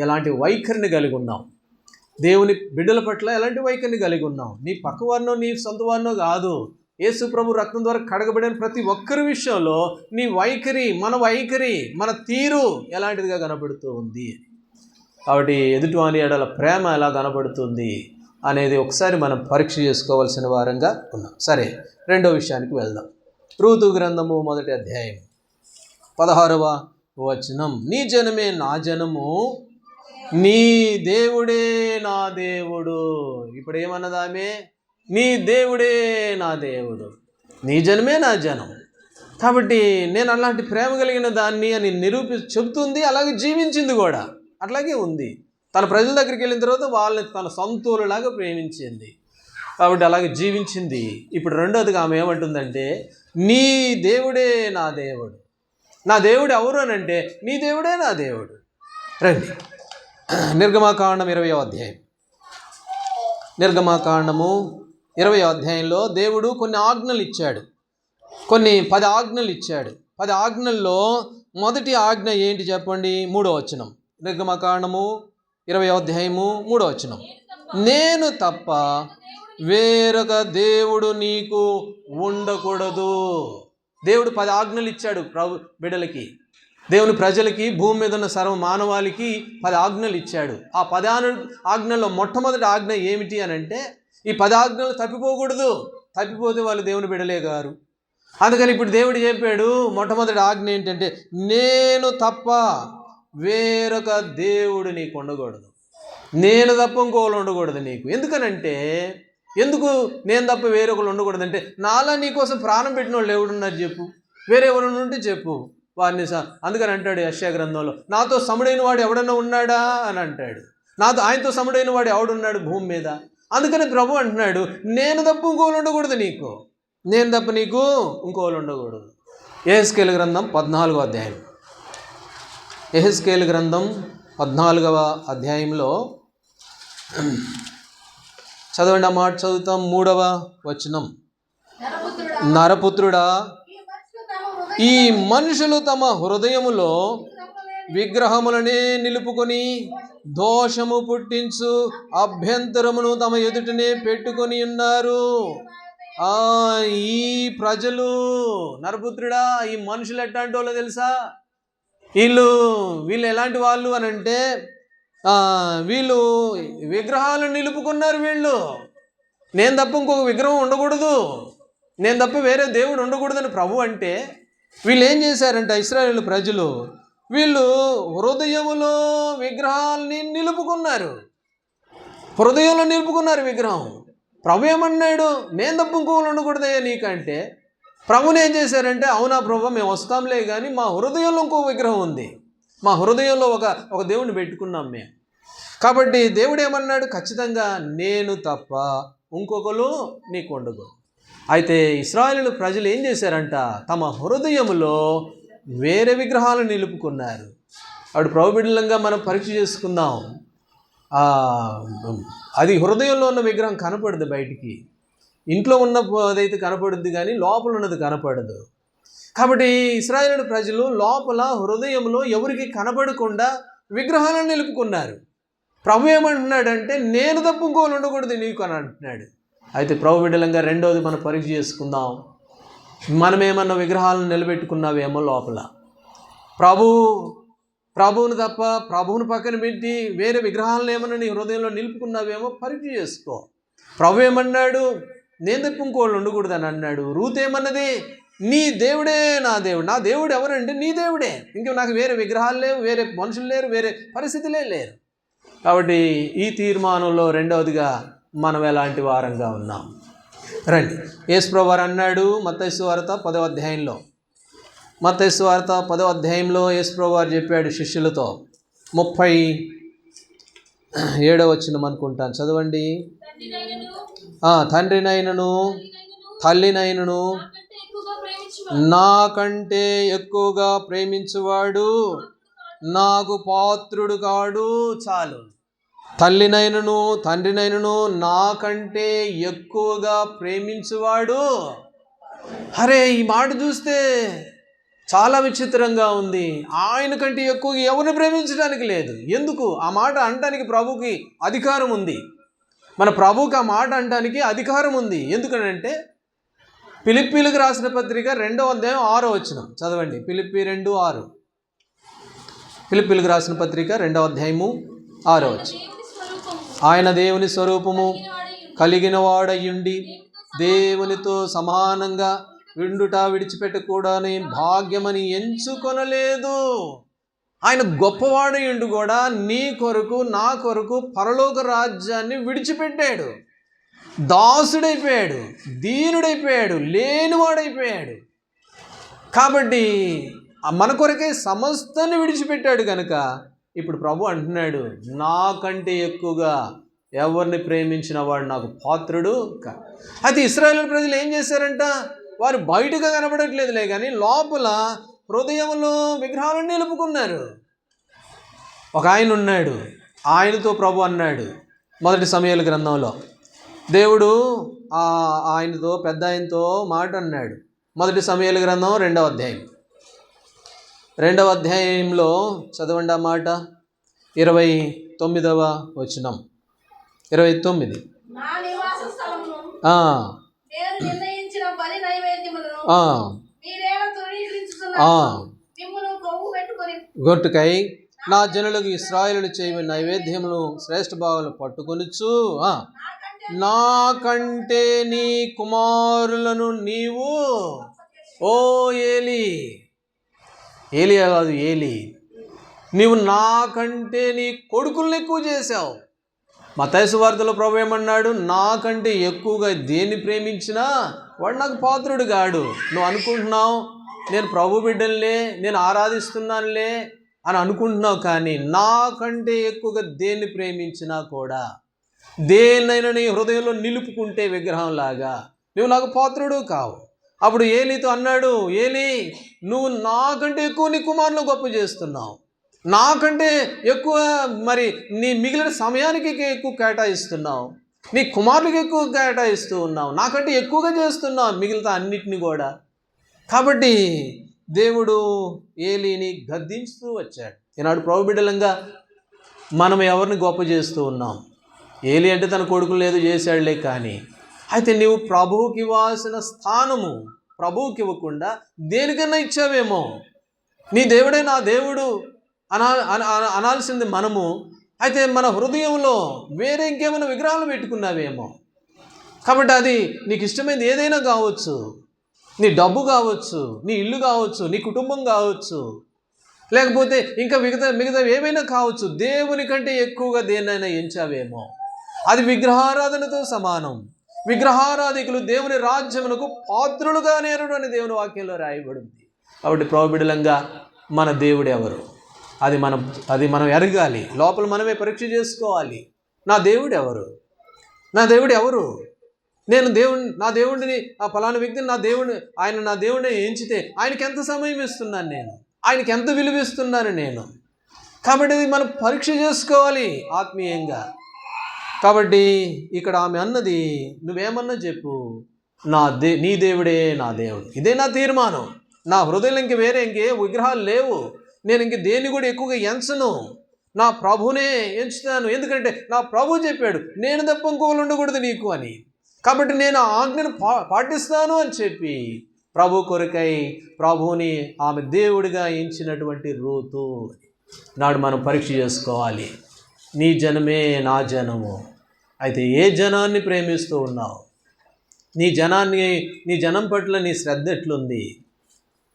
ఎలాంటి వైఖరిని కలిగి ఉన్నాం, దేవుని బిడ్డల పట్ల ఎలాంటి వైఖరిని కలిగి ఉన్నాం. నీ పక్కవారినో నీ సొంత వారినో కాదు, యేసు ప్రభు రక్తం ద్వారా కడగబడిన ప్రతి ఒక్కరి విషయంలో నీ వైఖరి, మన తీరు ఎలాంటిదిగా కనబడుతూ ఉంది. కాబట్టి ఎదుటివాని ఎడల ప్రేమ ఎలా కనబడుతుంది అనేది ఒకసారి మనం పరీక్ష చేసుకోవాల్సిన వారంగా ఉన్నాం. సరే, రెండో విషయానికి వెళ్దాం. రూతు గ్రంథము 1వ అధ్యాయం 16వ వచనం. నీ జనమే నా జనము, నీ దేవుడే నా దేవుడు. ఇప్పుడు ఏమన్నదామే? నీ దేవుడే నా దేవుడు, నీ జనమే నా జనం. కాబట్టి నేను అలాంటి ప్రేమ కలిగిన దాన్ని అని చెబుతుంది, అలాగే జీవించింది కూడా. అట్లాగే ఉంది. తన ప్రజల దగ్గరికి వెళ్ళిన తర్వాత వాళ్ళని తన సొంతూరులాగా ప్రేమించింది. కాబట్టి అలాగే జీవించింది. ఇప్పుడు రెండోదిగా ఆమె ఏమంటుందంటే, నీ దేవుడే నా దేవుడు. నా దేవుడు ఎవరు అని అంటే, నీ దేవుడే నా దేవుడు. రండి, నిర్గమాకాండం 20వ అధ్యాయం. నిర్గమాకాండము 20వ అధ్యాయంలో దేవుడు కొన్ని ఆజ్ఞలు ఇచ్చాడు, 10 ఆజ్ఞలు ఇచ్చాడు. 10 ఆజ్ఞల్లో మొదటి ఆజ్ఞ ఏంటి చెప్పండి? 3వ వచనం. నిర్గమాకాండము 20వ అధ్యాయము 3వ వచనం. నేను తప్ప వేరొక దేవుడు నీకు ఉండకూడదు. దేవుడు 10 ఆజ్ఞలు ఇచ్చాడు ప్రభు బిడ్డలకి, దేవుని ప్రజలకి, భూమి మీద ఉన్న సర్వ మానవాళికి 10 ఆజ్ఞలు ఇచ్చాడు. ఆ 10 ఆజ్ఞల్లో మొట్టమొదటి ఆజ్ఞ ఏమిటి అని అంటే, ఈ 10 ఆజ్ఞలు తప్పిపోకూడదు. తప్పిపోతే వాళ్ళు దేవుని బిడ్డలే గారు. అందుకని ఇప్పుడు దేవుడు చెప్పాడు, మొట్టమొదటి ఆజ్ఞ ఏంటంటే, నేను తప్ప వేరొక దేవుడు నీకు ఉండకూడదు. నేను తప్ప ఇంకోళ్ళు ఉండకూడదు నీకు. ఎందుకు నేను తప్ప వేరొకరు ఉండకూడదంటే, నాలా నీకోసం ప్రాణం పెట్టిన వాళ్ళు ఎవడున్నారు చెప్పు? వేరే ఎవరైనా ఉంటే చెప్పు వారిని. అందుకని అంటాడు యెషయా గ్రంథంలో, నాతో సముడైన వాడు ఎవడన్నా ఉన్నాడా అని అంటాడు. ఆయనతో సముడైన వాడు ఎవడున్నాడు భూమి మీద? అందుకని ప్రభు అంటున్నాడు, నేను తప్ప ఇంకోళ్ళు ఉండకూడదు నీకు, నేను తప్ప నీకు ఇంకోళ్ళు ఉండకూడదు. యెహెజ్కేలు గ్రంథం 14వ అధ్యాయం. యెహెజ్కేలు గ్రంథం 14వ అధ్యాయంలో చదవండి, ఆ మాట చదువుతాం. 3వ వచనం. నరపుత్రుడా, ఈ మనుషులు తమ హృదయములో విగ్రహములనే నిలుపుకొని దోషము పుట్టించు అభ్యంతరమును తమ ఎదుటనే పెట్టుకొని ఉన్నారు. ఈ ప్రజలు నరపుత్రుడా, ఈ మనుషులు ఎట్లాంటి వాళ్ళు తెలుసా? వీళ్ళు ఎలాంటి వాళ్ళు అని అంటే వీళ్ళు విగ్రహాలను నిలుపుకున్నారు. నేను తప్ప ఇంకొక విగ్రహం ఉండకూడదు, నేను తప్ప వేరే దేవుడు ఉండకూడదని ప్రభు అంటే, వీళ్ళు ఏం చేశారంట ఇశ్రాయేలు ప్రజలు? వీళ్ళు హృదయములో విగ్రహాలని నిలుపుకున్నారు. హృదయంలో నిలుపుకున్నారు విగ్రహం. ప్రభు ఏమన్నాడు? నేను తప్ప ఇంకోళ్ళు ఉండకూడదయ్యా నీకంటే, ప్రభుని ఏం చేశారంటే, అవునా ప్రభు మేము వస్తాంలే, కానీ మా హృదయంలో ఇంకో విగ్రహం ఉంది, మా హృదయంలో ఒక దేవుడిని పెట్టుకున్నాం మేము. కాబట్టి దేవుడు ఏమన్నాడు? ఖచ్చితంగా నేను తప్ప ఇంకొకరు నీకు ఉండకూడదు. అయితే ఇశ్రాయేలు ప్రజలు ఏం చేశారంట? తమ హృదయములో వేరే విగ్రహాలను నిలుపుకున్నారు. అప్పుడు ప్రభు బిడ్డలంగా మనం పరీక్ష చేసుకుందాం. అది హృదయంలో ఉన్న విగ్రహం కనపడదు బయటికి, ఇంట్లో ఉన్న అదైతే కనపడుద్ది కానీ లోపల ఉన్నది కనపడదు. కాబట్టి ఇశ్రాయేలు ప్రజలు లోపల హృదయంలో ఎవరికి కనపడకుండా విగ్రహాలను నిలుపుకున్నారు. ప్రభు ఏమంటున్నాడంటే, నేను తప్ప ఇంకోళ్ళు ఉండకూడదు నీకు అని అంటున్నాడు. అయితే ప్రభు బిడ్డలంగా రెండోది మనం పరీక్ష చేసుకుందాం. మనమేమన్నా విగ్రహాలను నిలబెట్టుకున్నావేమో లోపల, ప్రభువును తప్ప ప్రభువును పక్కన పెట్టి వేరే విగ్రహాలను ఏమన్నా నీ హృదయంలో నిలుపుకున్నావేమో పరీక్ష చేసుకో. ప్రభు ఏమన్నాడు? నేను తప్ప ఇంకోళ్ళు ఉండకూడదని అన్నాడు. రూత్ ఏమన్నది? నీ దేవుడే నా దేవుడు. నా దేవుడు ఎవరంటే నీ దేవుడే, ఇంకా నాకు వేరే విగ్రహాలు లేవు, వేరే మనుషులు లేరు, వేరే పరిస్థితులే లేరు. కాబట్టి ఈ తీర్మానంలో రెండవదిగా మనం ఎలాంటి వారంగా ఉన్నాం? రండి. యేసు ప్రభువు వారు అన్నాడు మత్తయి సువార్త 10వ అధ్యాయంలో, మత్తయి సువార్త 10వ అధ్యాయంలో యేసు ప్రభువు వారు చెప్పాడు శిష్యులతో, 37వ వచనం అనుకుంటాను, చదవండి. తండ్రినైనను తల్లినైనను నాకంటే ఎక్కువగా ప్రేమించువాడు నాకు పాత్రుడు కాడు. చాలు. తల్లినైనను తండ్రినైనను నాకంటే ఎక్కువగా ప్రేమించువాడు. అరే, ఈ మాట చూస్తే చాలా విచిత్రంగా ఉంది. ఆయన కంటే ఎక్కువగా ఎవరిని ప్రేమించడానికి లేదు. ఎందుకు? ఆ మాట అనడానికి ప్రభుకి అధికారం ఉంది. మన ప్రభుకి ఆ మాట అనడానికి అధికారం ఉంది. ఎందుకనంటే ఫిలిప్పీలకు రాసిన పత్రిక 2వ అధ్యాయం 6వ వచనం చదవండి. ఫిలిప్పీ 2:6. ఫిలిప్పీలకు రాసిన పత్రిక 2వ అధ్యాయము 6వ వచనం. ఆయన దేవుని స్వరూపము కలిగిన వాడయుండి దేవునితో సమానంగా విండుట విడిచిపెట్టకూడని భాగ్యమని ఎంచుకొనలేదు. ఆయన గొప్పవాడయుండు కూడా నీ కొరకు నా కొరకు పరలోక రాజ్యాన్ని విడిచిపెట్టాడు. దాసుడైపోయాడు, దీనుడైపోయాడు, లేనివాడైపోయాడు. కాబట్టి మన కొరకే సమస్తాన్ని విడిచిపెట్టాడు కనుక ఇప్పుడు ప్రభు అంటున్నాడు, నాకంటే ఎక్కువగా ఎవరిని ప్రేమించిన వాడు నాకు పాత్రుడు. అయితే ఇశ్రాయేలు ప్రజలు ఏం చేశారంట? వారు బయటగా కనబడట్లేదులే కానీ లోపల హృదయంలో విగ్రహాలను నిలుపుకున్నారు. ఒక ఆయన ఉన్నాడు, ఆయనతో ప్రభు అన్నాడు 1 సమూయేలు గ్రంథంలో, దేవుడు ఆయనతో పెద్ద ఆయనతో మాట అన్నాడు. 1 సమూయేలు గ్రంథం 2వ అధ్యాయం 2వ అధ్యాయంలో చదవండి ఆ మాట. 29వ వచనం. 29. గొట్టుకై నా జనులకు ఇశ్రాయేలు చేయని నైవేద్యములు శ్రేష్ఠ భాగాలు పట్టుకొనిచ్చు నాకంటే నీ కుమారులను నీవు, ఓ ఏలియా కాదు ఏలి, నీవు నాకంటే నీ కొడుకులను ఎక్కువ చేశావు. మత్తయి సువార్తలో ప్రభు ఏమన్నాడు? నాకంటే ఎక్కువగా దేన్ని ప్రేమించినా వాడు నాకు పాత్రుడు కాడు. నువ్వు అనుకుంటున్నావు నేను ప్రభు బిడ్డలే, నేను ఆరాధిస్తున్నానులే అని అనుకుంటున్నావు, కానీ నాకంటే ఎక్కువగా దేన్ని ప్రేమించినా కూడా, దేన్నైనా నీ హృదయంలో నిలుపుకుంటే విగ్రహంలాగా నువ్వు నాకు పాత్రుడు కావు. అప్పుడు ఏలీతో అన్నాడు, ఏలీ నువ్వు నాకంటే ఎక్కువ నీ కుమారులను గొప్ప చేస్తున్నావు, నాకంటే ఎక్కువ మరి నీ మిగిలిన సమయానికి ఎక్కువ కేటాయిస్తున్నావు, నీ కుమారులకు ఎక్కువ కేటాయిస్తూ ఉన్నావు, నాకంటే ఎక్కువగా చేస్తున్నావు మిగిలిన అన్నిటిని కూడా. కాబట్టి దేవుడు ఏలీని గద్దించుతూ వచ్చాడు. ఈనాడు ప్రభు బిడ్డలంగా మనం ఎవరిని గొప్ప చేస్తూ ఉన్నాం? ఏలీ అంటే తన కొడుకులు లేదు చేశాడులే, కానీ అయితే నీవు ప్రభువుకి ఇవ్వాల్సిన స్థానము ప్రభువుకి ఇవ్వకుండా దేనికన్నా ఇచ్చావేమో. నీ దేవుడే నా దేవుడు అనాల్సింది మనము. అయితే మన హృదయంలో వేరే ఇంకేమైనా విగ్రహాలు పెట్టుకున్నావేమో. కాబట్టి అది నీకు ఇష్టమైనది ఏదైనా కావచ్చు, నీ డబ్బు కావచ్చు, నీ ఇల్లు కావచ్చు, నీ కుటుంబం కావచ్చు, లేకపోతే ఇంకా మిగతా ఏమైనా కావచ్చు. దేవుని కంటే ఎక్కువగా దేన్నైనా ఎంచావేమో. అది విగ్రహారాధనతో సమానం. విగ్రహారాధికులు దేవుని రాజ్యమునకు పాత్రులుగా నేరుడు అని దేవుని వాక్యంలో రాయబడింది. కాబట్టి ప్రోబిడలంగా మన దేవుడు ఎవరు, అది మనం ఎరగాలి. లోపల మనమే పరీక్ష చేసుకోవాలి. నా దేవుడు ఎవరు, నా దేవుడు ఎవరు? నేను నా దేవుడిని ఆ ఫలానా వ్యక్తిని నా దేవుడిని ఎంచితే ఆయనకి ఎంత సమయం ఇస్తున్నాను, నేను ఆయనకి ఎంత విలువిస్తున్నాను నేను. కాబట్టి ఇది మనం పరీక్ష చేసుకోవాలి ఆత్మీయంగా. కాబట్టి ఇక్కడ ఆమె అన్నది, నువ్వేమన్నా చెప్పు, నీ దేవుడే నా దేవుడు. ఇదే నా తీర్మానం. నా హృదయంలో ఇంకే విగ్రహాలు లేవు. నేను ఇంక దేన్ని కూడా ఎక్కువగా ఎంచను, నా ప్రభునే ఎంచుతాను. ఎందుకంటే నా ప్రభు చెప్పాడు, నేను తప్ప ఇంకోళ్ళు ఉండకూడదు నీకు అని. కాబట్టి నేను ఆ ఆజ్ఞను పాటిస్తాను అని చెప్పి ప్రభు కొరకై ప్రభువుని ఆమె దేవుడిగా ఎంచినటువంటి రూతు. నాడు మనం పరీక్ష చేసుకోవాలి. నీ జనమే నా జనము. అయితే ఏ జనాన్ని ప్రేమిస్తూ ఉన్నావు? నీ జనం పట్ల నీ శ్రద్ధ ఎట్లుంది?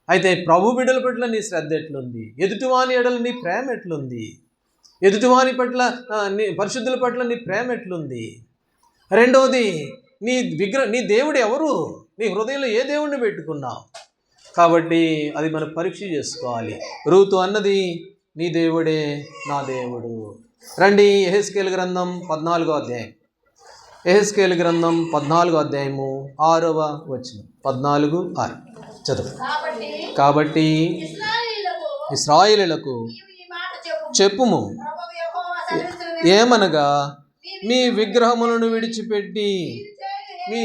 అయితే ప్రభు బిడ్డల పట్ల నీ శ్రద్ధ ఎట్లుంది? ఎదుటివాని ఎడల నీ ప్రేమ ఎట్లుంది? ఎదుటివాని పట్ల నీ పరిశుద్ధుల పట్ల నీ ప్రేమ ఎట్లుంది? రెండవది, నీ దేవుడు ఎవరు? నీ హృదయంలో ఏ దేవుడిని పెట్టుకున్నావు? కాబట్టి అది మనం పరీక్ష చేసుకోవాలి. రూతు అన్నది, నీ దేవుడే నా దేవుడు. రండి, యెహెజ్కేలు గ్రంథం 14వ అధ్యాయం. యెహెజ్కేలు గ్రంథం 14వ అధ్యాయము 6వ వచనం. 14:6 చదువు. కాబట్టి ఇశ్రాయేలీయులకు చెప్పుము, ఏమనగా మీ విగ్రహములను విడిచిపెట్టి మీ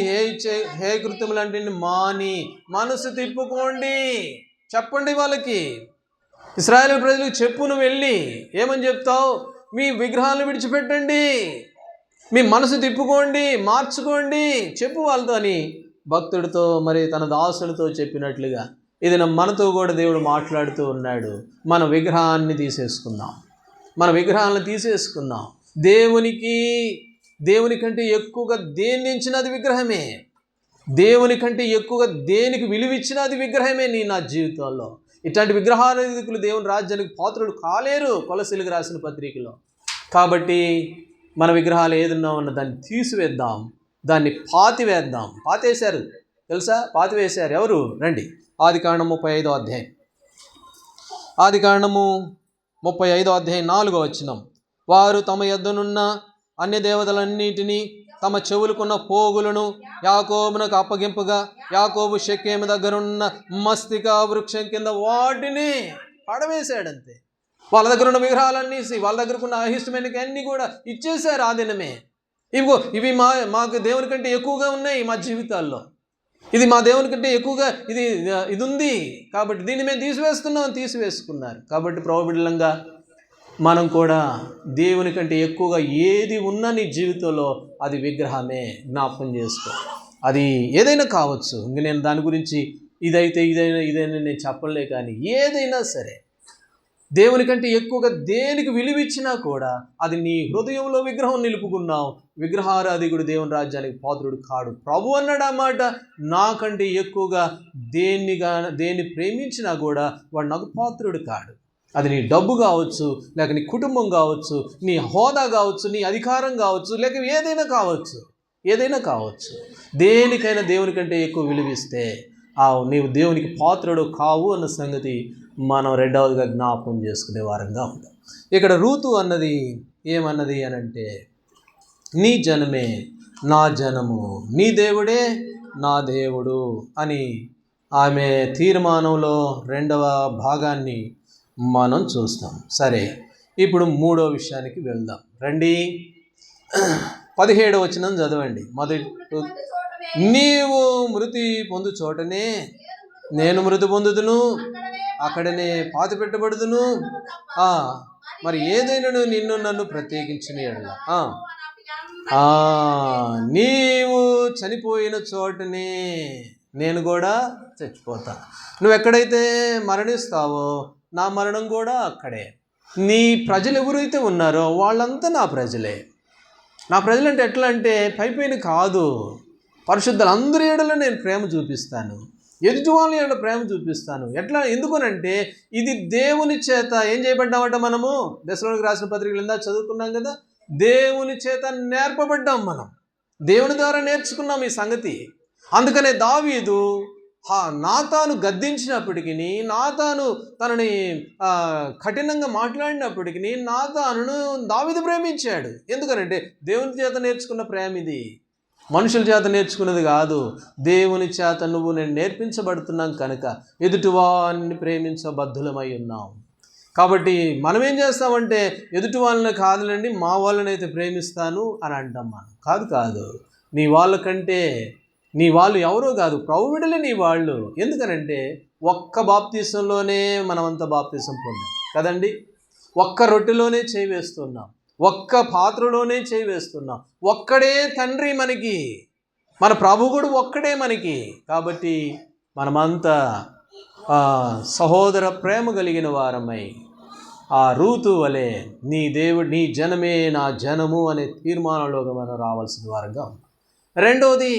హే కృత్యములంటిని మాని మనసు తిప్పుకోండి. చెప్పండి వాళ్ళకి, ఇశ్రాయేలు ప్రజలకు చెప్పు. నువ్వు వెళ్ళి ఏమని చెప్తావు? మీ విగ్రహాలను విడిచిపెట్టండి, మీ మనసు తిప్పుకోండి, మార్చుకోండి చెప్పు వాళ్ళతో అని భక్తుడితో మరి తన దాసులతో చెప్పినట్లుగా ఇది మనతో కూడా దేవుడు మాట్లాడుతూ ఉన్నాడు. మన విగ్రహాన్ని తీసేసుకుందాం, మన విగ్రహాలను తీసేసుకుందాం. దేవుని కంటే ఎక్కువగా దేన్ని ఇచ్చినది విగ్రహమే. దేవుని కంటే ఎక్కువగా దేనికి విలువిచ్చినది విగ్రహమే. నా జీవితంలో ఇట్లాంటి విగ్రహారాధికులు దేవుని రాజ్యానికి పాత్రులు కాలేరు, కొలసీలకు రాసిన పత్రికలో. కాబట్టి మన విగ్రహాలు ఏదన్నా ఉన్న దాన్ని తీసివేద్దాం, దాన్ని పాతివేద్దాం. పాతేశారు తెలుసా? పాతివేశారు ఎవరు? రండి, ఆదికాండం 35వ అధ్యాయం. ఆదికాండము 35వ అధ్యాయం 4వ వచనం. వారు తమ యొద్దనున్న అన్య దేవతలన్నిటినీ తమ చెవులకున్న పోగులను యాకోబునకు అప్పగింపగా యాకోబు షెకెము దగ్గరున్న మస్తికా వృక్షం కింద వాటిని పడవేశాడంతే. వాళ్ళ దగ్గర ఉన్న విగ్రహాలన్నీ, వాళ్ళ దగ్గర ఉన్న అహిష్టమైన అన్నీ కూడా ఇచ్చేశారు ఆ దినమే. ఇవి మాకు దేవుని కంటే ఎక్కువగా ఉన్నాయి మా జీవితాల్లో. ఇది మా దేవుని కంటే ఎక్కువగా ఇది ఉంది, కాబట్టి దీన్ని మేము తీసివేసుకున్నారు. కాబట్టి ప్రభుబిడ్డలంగా మనం కూడా దేవుని కంటే ఎక్కువగా ఏది ఉన్నా నీ జీవితంలో అది విగ్రహమే. జ్ఞాపకం చేసుకో. అది ఏదైనా కావచ్చు. ఇంక నేను దాని గురించి ఇదైనా నేను చెప్పలే, కానీ ఏదైనా సరే దేవుని కంటే ఎక్కువగా దేనికి విలువిచ్చినా కూడా అది నీ హృదయంలో విగ్రహం నిలుపుకున్నావు. విగ్రహారాధికుడు దేవుని రాజ్యానికి పాత్రుడు కాడు. ప్రభు అన్నాడు ఆ మాట, నాకంటే ఎక్కువగా దేన్ని ప్రేమించినా కూడా వాడు నాకు పాత్రుడు కాడు. అది నీ డబ్బు కావచ్చు, లేక నీ కుటుంబం కావచ్చు, నీ హోదా కావచ్చు, నీ అధికారం కావచ్చు, లేక ఏదైనా కావచ్చు. దేనికైనా దేవుని కంటే ఎక్కువ విలువిస్తే నీవు దేవునికి పాత్రుడు కావు అన్న సంగతి మనం రెండవదిగా జ్ఞాపకం చేసుకునే వారంగా ఉంటాం. ఇక్కడ రూతు అన్నది ఏమన్నది అని అంటే, నీ జనమే నా జనము, నీ దేవుడే నా దేవుడు అని ఆమె తీర్మానంలో రెండవ భాగాన్ని మనం చూస్తాం. సరే, ఇప్పుడు మూడో విషయానికి వెళ్దాం. రండి, 17వ వచనం చదవండి. నీవు మృతి పొందు చోటనే నేను మృతి పొందుదును, అక్కడనే పాతి పెట్టబడుదును. మరి ఏదైనా నన్ను ప్రత్యేకించిన ఎడల నీవు చనిపోయిన చోటనే నేను కూడా చచ్చిపోతా. నువ్వు ఎక్కడైతే మరణిస్తావో నా మరణం కూడా అక్కడే. నీ ప్రజలు ఎవరైతే ఉన్నారో వాళ్ళంతా నా ప్రజలే. నా ప్రజలు అంటే ఎట్లా అంటే పైపైన కాదు, పరిశుద్ధులు అందరి ఏడలో నేను ప్రేమ చూపిస్తాను, ఎదుటి వాళ్ళ ఏడ ప్రేమ చూపిస్తాను. ఎట్లా? ఎందుకనంటే ఇది దేవుని చేత ఏం చేయబడ్డామంట మనము. దశలోనికి రాసిన పత్రికలు ఇందా చదువుకున్నాం కదా, దేవుని చేత నేర్పబడ్డాం. మనం దేవుని ద్వారా నేర్చుకున్నాం ఈ సంగతి. అందుకనే దావీదు నాతాను గద్దించినప్పటికీ, నాతాను తనని కఠినంగా మాట్లాడినప్పటికీ నాతానును దావీదు ప్రేమించాడు. ఎందుకనంటే దేవుని చేత నేర్చుకున్న ప్రేమ ఇది, మనుషుల చేత నేర్చుకున్నది కాదు. దేవుని చేత నేను నేర్పించబడుతున్నాం కనుక ఎదుటివారిని ప్రేమించబద్ధులమై ఉన్నాం. కాబట్టి మనం ఏం చేస్తామంటే ఎదుటి వాళ్ళని కాదులండి, మా వాళ్ళని అయితే ప్రేమిస్తాను అని అంటాం. మనం కాదు, నీ వాళ్ళకంటే నీ వాళ్ళు ఎవరో కాదు, ప్రౌఢులే నీ వాళ్ళు. ఎందుకనంటే ఒక్క బాప్తీసంలోనే మనమంతా బాప్తీసం పొందాం కదండి. ఒక్క రొట్టెలోనే చేయి వేస్తున్నాం, ఒక్క పాత్రలోనే చేయి వేస్తున్నాం. ఒక్కడే తండ్రి మనకి, మన ప్రభు కూడా ఒక్కడే మనకి. కాబట్టి మనమంతా సహోదర ప్రేమ కలిగిన వారమై ఆ రూతు వలె నీ దేవుడు, నీ జనమే నా జనము అనే తీర్మానంలోకి మనం రావాల్సిన వారంగా ఉన్నాం. రెండవది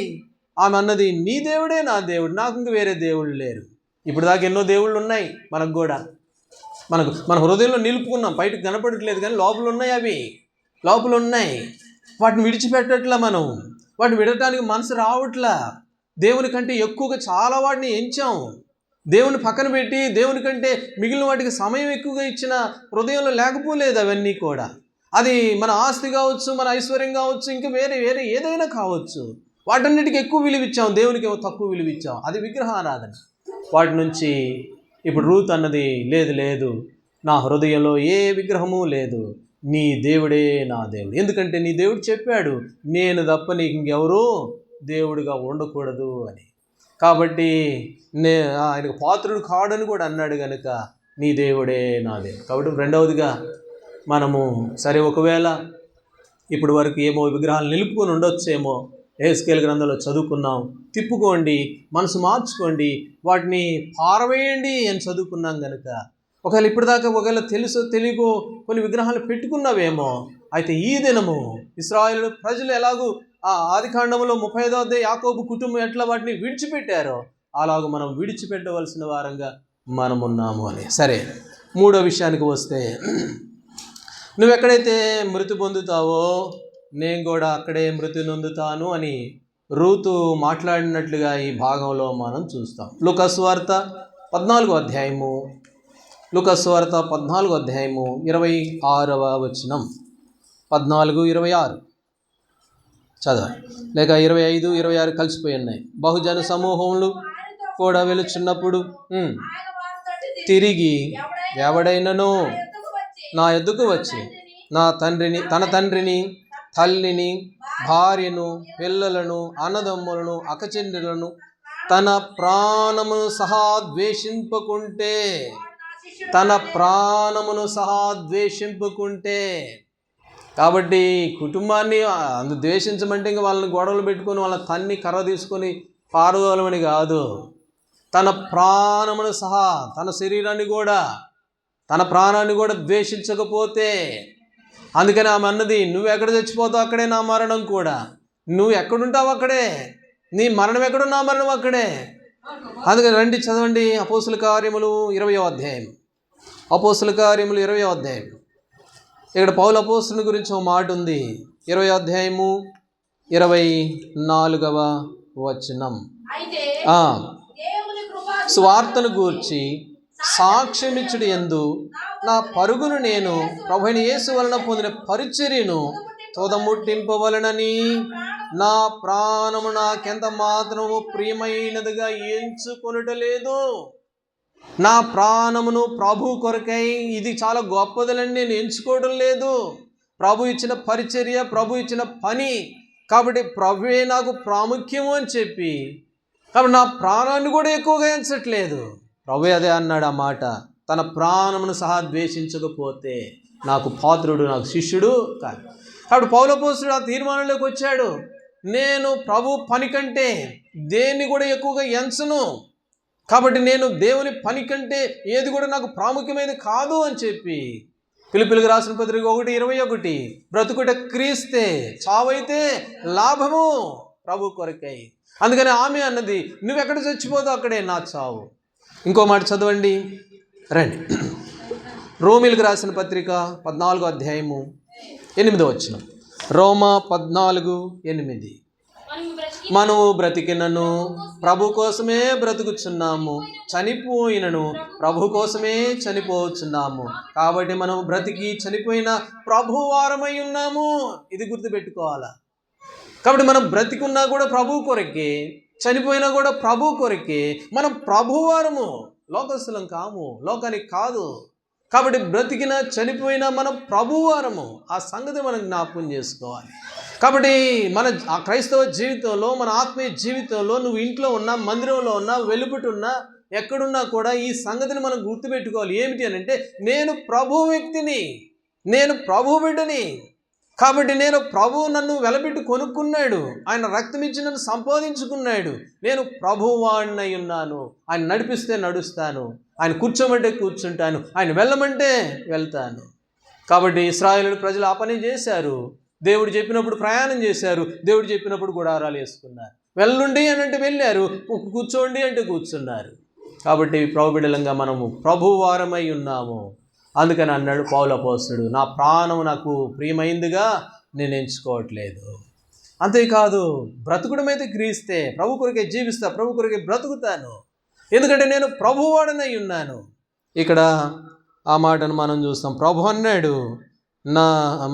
ఆమె అన్నది, నీ దేవుడే నా దేవుడు, నాకు ఇంక వేరే దేవుళ్ళు లేరు. ఇప్పుడు దాకా ఎన్నో దేవుళ్ళు ఉన్నాయి మనకు కూడా, మన హృదయంలో నిలుపుకున్నాం, బయటకు కనపడట్లేదు కానీ లోపల ఉన్నాయి. అవి లోపల ఉన్నాయి, వాటిని విడిచిపెట్టట్లా. మనం వాటిని విడటానికి మనసు రావట్లా. దేవుని కంటే ఎక్కువగా చాలా వాటిని ఎంచాం. దేవుని పక్కన పెట్టి దేవుని కంటే మిగిలిన వాటికి సమయం ఎక్కువగా ఇచ్చిన హృదయంలో లేకపోలేదు అవన్నీ కూడా. అది మన ఆస్తి కావచ్చు, మన ఐశ్వర్యం కావచ్చు, ఇంకా వేరే ఏదైనా కావచ్చు. వాటన్నిటికీ ఎక్కువ విలువిచ్చాం, దేవునికి తక్కువ విలువిచ్చాం. అది విగ్రహారాధన. వాటి నుంచి ఇప్పుడు రూత్ అన్నది, లేదు, నా హృదయంలో ఏ విగ్రహము లేదు, నీ దేవుడే నా దేవుడు. ఎందుకంటే నీ దేవుడు చెప్పాడు, నేను తప్ప నీకు ఇంకెవరూ దేవుడిగా ఉండకూడదు అని. కాబట్టి ఆయనకు పాత్రుడు కాడని కూడా అన్నాడు కనుక నీ దేవుడే నా దేవుడు. కాబట్టి రెండవదిగా మనము సరే, ఒకవేళ ఇప్పటి వరకు ఏమో విగ్రహాలు నిలుపుకొని ఉండొచ్చేమో, యెహెజ్కేలు గ్రంథంలో చదువుకున్నాం. తిప్పుకోండి, మనసు మార్చుకోండి, వాటిని పారవేయండి అని చదువుకున్నాం కనుక ఒకవేళ ఇప్పటిదాకా తెలుసో తెలియకో కొన్ని విగ్రహాలు పెట్టుకున్నావేమో, అయితే ఈ దినము ఇశ్రాయేలు ప్రజలు ఎలాగూ ఆదికాండంలో 35వ అధ్యాయం యాకోబు కుటుంబం ఎట్లా వాటిని విడిచిపెట్టారో అలాగూ మనం విడిచిపెట్టవలసిన వారంగా మనం ఉన్నాము అని. సరే, మూడో విషయానికి వస్తే, నువ్వు ఎక్కడైతే మృతి పొందుతావో నేను కూడా అక్కడే మృతి నొందుతాను అని రూతు మాట్లాడినట్లుగా ఈ భాగంలో మనం చూస్తాం. లూకాసు వార్త 14వ అధ్యాయము, లూకాసు వార్త 14వ అధ్యాయము 26వ వచనం, 14:26 చదవాలి, లేక 25, 26 కలిసిపోయి ఉన్నాయి. బహుజన సమూహములు కూడా వెలుచున్నప్పుడు తిరిగి ఎవడైనను నా ఎద్దుకు వచ్చి తన తండ్రిని, తల్లిని, భార్యను, పిల్లలను, అన్నదమ్ములను, అక్కచెల్లెలను, తన ప్రాణమును సహా ద్వేషింపకుంటే, కాబట్టి కుటుంబాన్ని ద్వేషించమంటే ఇంకా వాళ్ళని గొడవలు పెట్టుకొని వాళ్ళ తన్ని కర్ర తీసుకొని పారదోలమని కాదు. తన ప్రాణమును సహా, తన శరీరాన్ని కూడా, తన ప్రాణాన్ని కూడా ద్వేషించకపోతే, అందుకని ఆమె అన్నది, నువ్వు ఎక్కడ చచ్చిపోతావు అక్కడే నా మరణం కూడా, నువ్వు ఎక్కడుంటావు అక్కడే, నీ మరణం ఎక్కడో నా మరణం అక్కడే. అందుకని రండి చదవండి అపోస్తుల కార్యములు 20వ అధ్యాయం. అపోస్తుల కార్యములు 20వ అధ్యాయం. ఇక్కడ పౌలు అపోస్తుల గురించి ఒక మాట ఉంది. 20వ అధ్యాయము 24వ వచనం. స్వార్థను గూర్చి సాక్ష్యమిచ్చుడు యందు నా పరుగును నేను ప్రభువైన యేసు వలన పొందిన పరిచర్యను తోదముట్టింపవలనని నా ప్రాణము నాకెంత మాత్రము ప్రియమైనదిగా ఎంచుకొనుటలేదు. నా ప్రాణమును ప్రభు కొరకై ఇది చాలా గొప్పదని నేను ఎంచుకోవడం లేదు. ప్రభు ఇచ్చిన పరిచర్య, ప్రభు ఇచ్చిన పని, కాబట్టి ప్రభువే నాకు ప్రాముఖ్యము అని చెప్పి, కాబట్టి నా ప్రాణాన్ని కూడా ఎక్కువగా ఎంచట్లేదు. ప్రభు అదే అన్నాడు ఆ మాట, తన ప్రాణమును సహా ద్వేషించకపోతే నాకు పాత్రుడు, నాకు శిష్యుడు కాదు. కాబట్టి పౌలపోస్తుడు ఆ తీర్మానంలోకి వచ్చాడు, నేను ప్రభు పని కంటే దేన్ని కూడా ఎక్కువగా ఎంచను, కాబట్టి నేను దేవుని పని కంటే ఏది కూడా నాకు ప్రాముఖ్యమైనది కాదు అని చెప్పి ఫిలిప్పీయులకు రాసిన పత్రిక 1:21, బ్రతుకుట క్రీస్తే, చావైతే లాభము ప్రభు కొరకై. అందుకని ఆమె అన్నది, నువ్వెక్కడ చచ్చిపోతావు అక్కడే నా చావు. ఇంకో మాట చదవండి రండి, రోమీలకు రాసిన పత్రిక 14:8. రోమా 14:8. మనము బ్రతికినను ప్రభు కోసమే బ్రతుకుచున్నాము, చనిపోయినను ప్రభు కోసమే చనిపోతున్నాము. కాబట్టి మనం బ్రతికి చనిపోయిన ప్రభు వారమై ఉన్నాము, ఇది గుర్తుపెట్టుకోవాలా. కాబట్టి మనం బ్రతికున్నా కూడా ప్రభు కొరకే, చనిపోయినా కూడా ప్రభు కొరకే. మనం ప్రభువారము, లోకస్తులం కాము, లోకానికి కాదు. కాబట్టి బ్రతికినా చనిపోయినా మనం ప్రభువారము, ఆ సంగతి మనం జ్ఞాపకం చేసుకోవాలి. కాబట్టి మన ఆ క్రైస్తవ జీవితంలో, మన ఆత్మీయ జీవితంలో, నువ్వు ఇంట్లో ఉన్నా, మందిరంలో ఉన్నా, వెలుపుటున్నా, ఎక్కడున్నా కూడా ఈ సంగతిని మనం గుర్తుపెట్టుకోవాలి. ఏమిటి అని అంటే, నేను ప్రభు వ్యక్తిని, నేను ప్రభు బిడ్డని. కాబట్టి నేను ప్రభువు నన్ను వెలబెట్టి కొనుక్కున్నాడు, ఆయన రక్తం ఇచ్చి నన్ను సంపాదించుకున్నాడు. నేను ప్రభువాణ్ణి ఉన్నాను, ఆయన నడిపిస్తే నడుస్తాను, ఆయన కూర్చోమంటే కూర్చుంటాను, ఆయన వెళ్ళమంటే వెళ్తాను. కాబట్టి ఇశ్రాయేలు ప్రజలు ఆ పని చేశారు. దేవుడు చెప్పినప్పుడు ప్రయాణం చేశారు, దేవుడు చెప్పినప్పుడు గుడారాలు వేసుకున్నారు. వెళ్ళండి అని అంటే వెళ్ళారు, కూర్చోండి అంటే కూర్చున్నారు. కాబట్టి ప్రభు బిడ్డలంగా మనము ప్రభువారమై ఉన్నాము. అందుకని అన్నాడు పౌలు అపోస్తలుడు, నా ప్రాణం నాకు ప్రియమైందిగా నేను ఎంచుకోవట్లేదు. అంతేకాదు, బ్రతుకుడం అయితే క్రీస్తే, ప్రభు కొరకే జీవిస్తా, ప్రభు కొరకే బ్రతుకుతాను, ఎందుకంటే నేను ప్రభువాడనై ఉన్నాను. ఇక్కడ ఆ మాటను మనం చూస్తాం. ప్రభు అన్నాడు,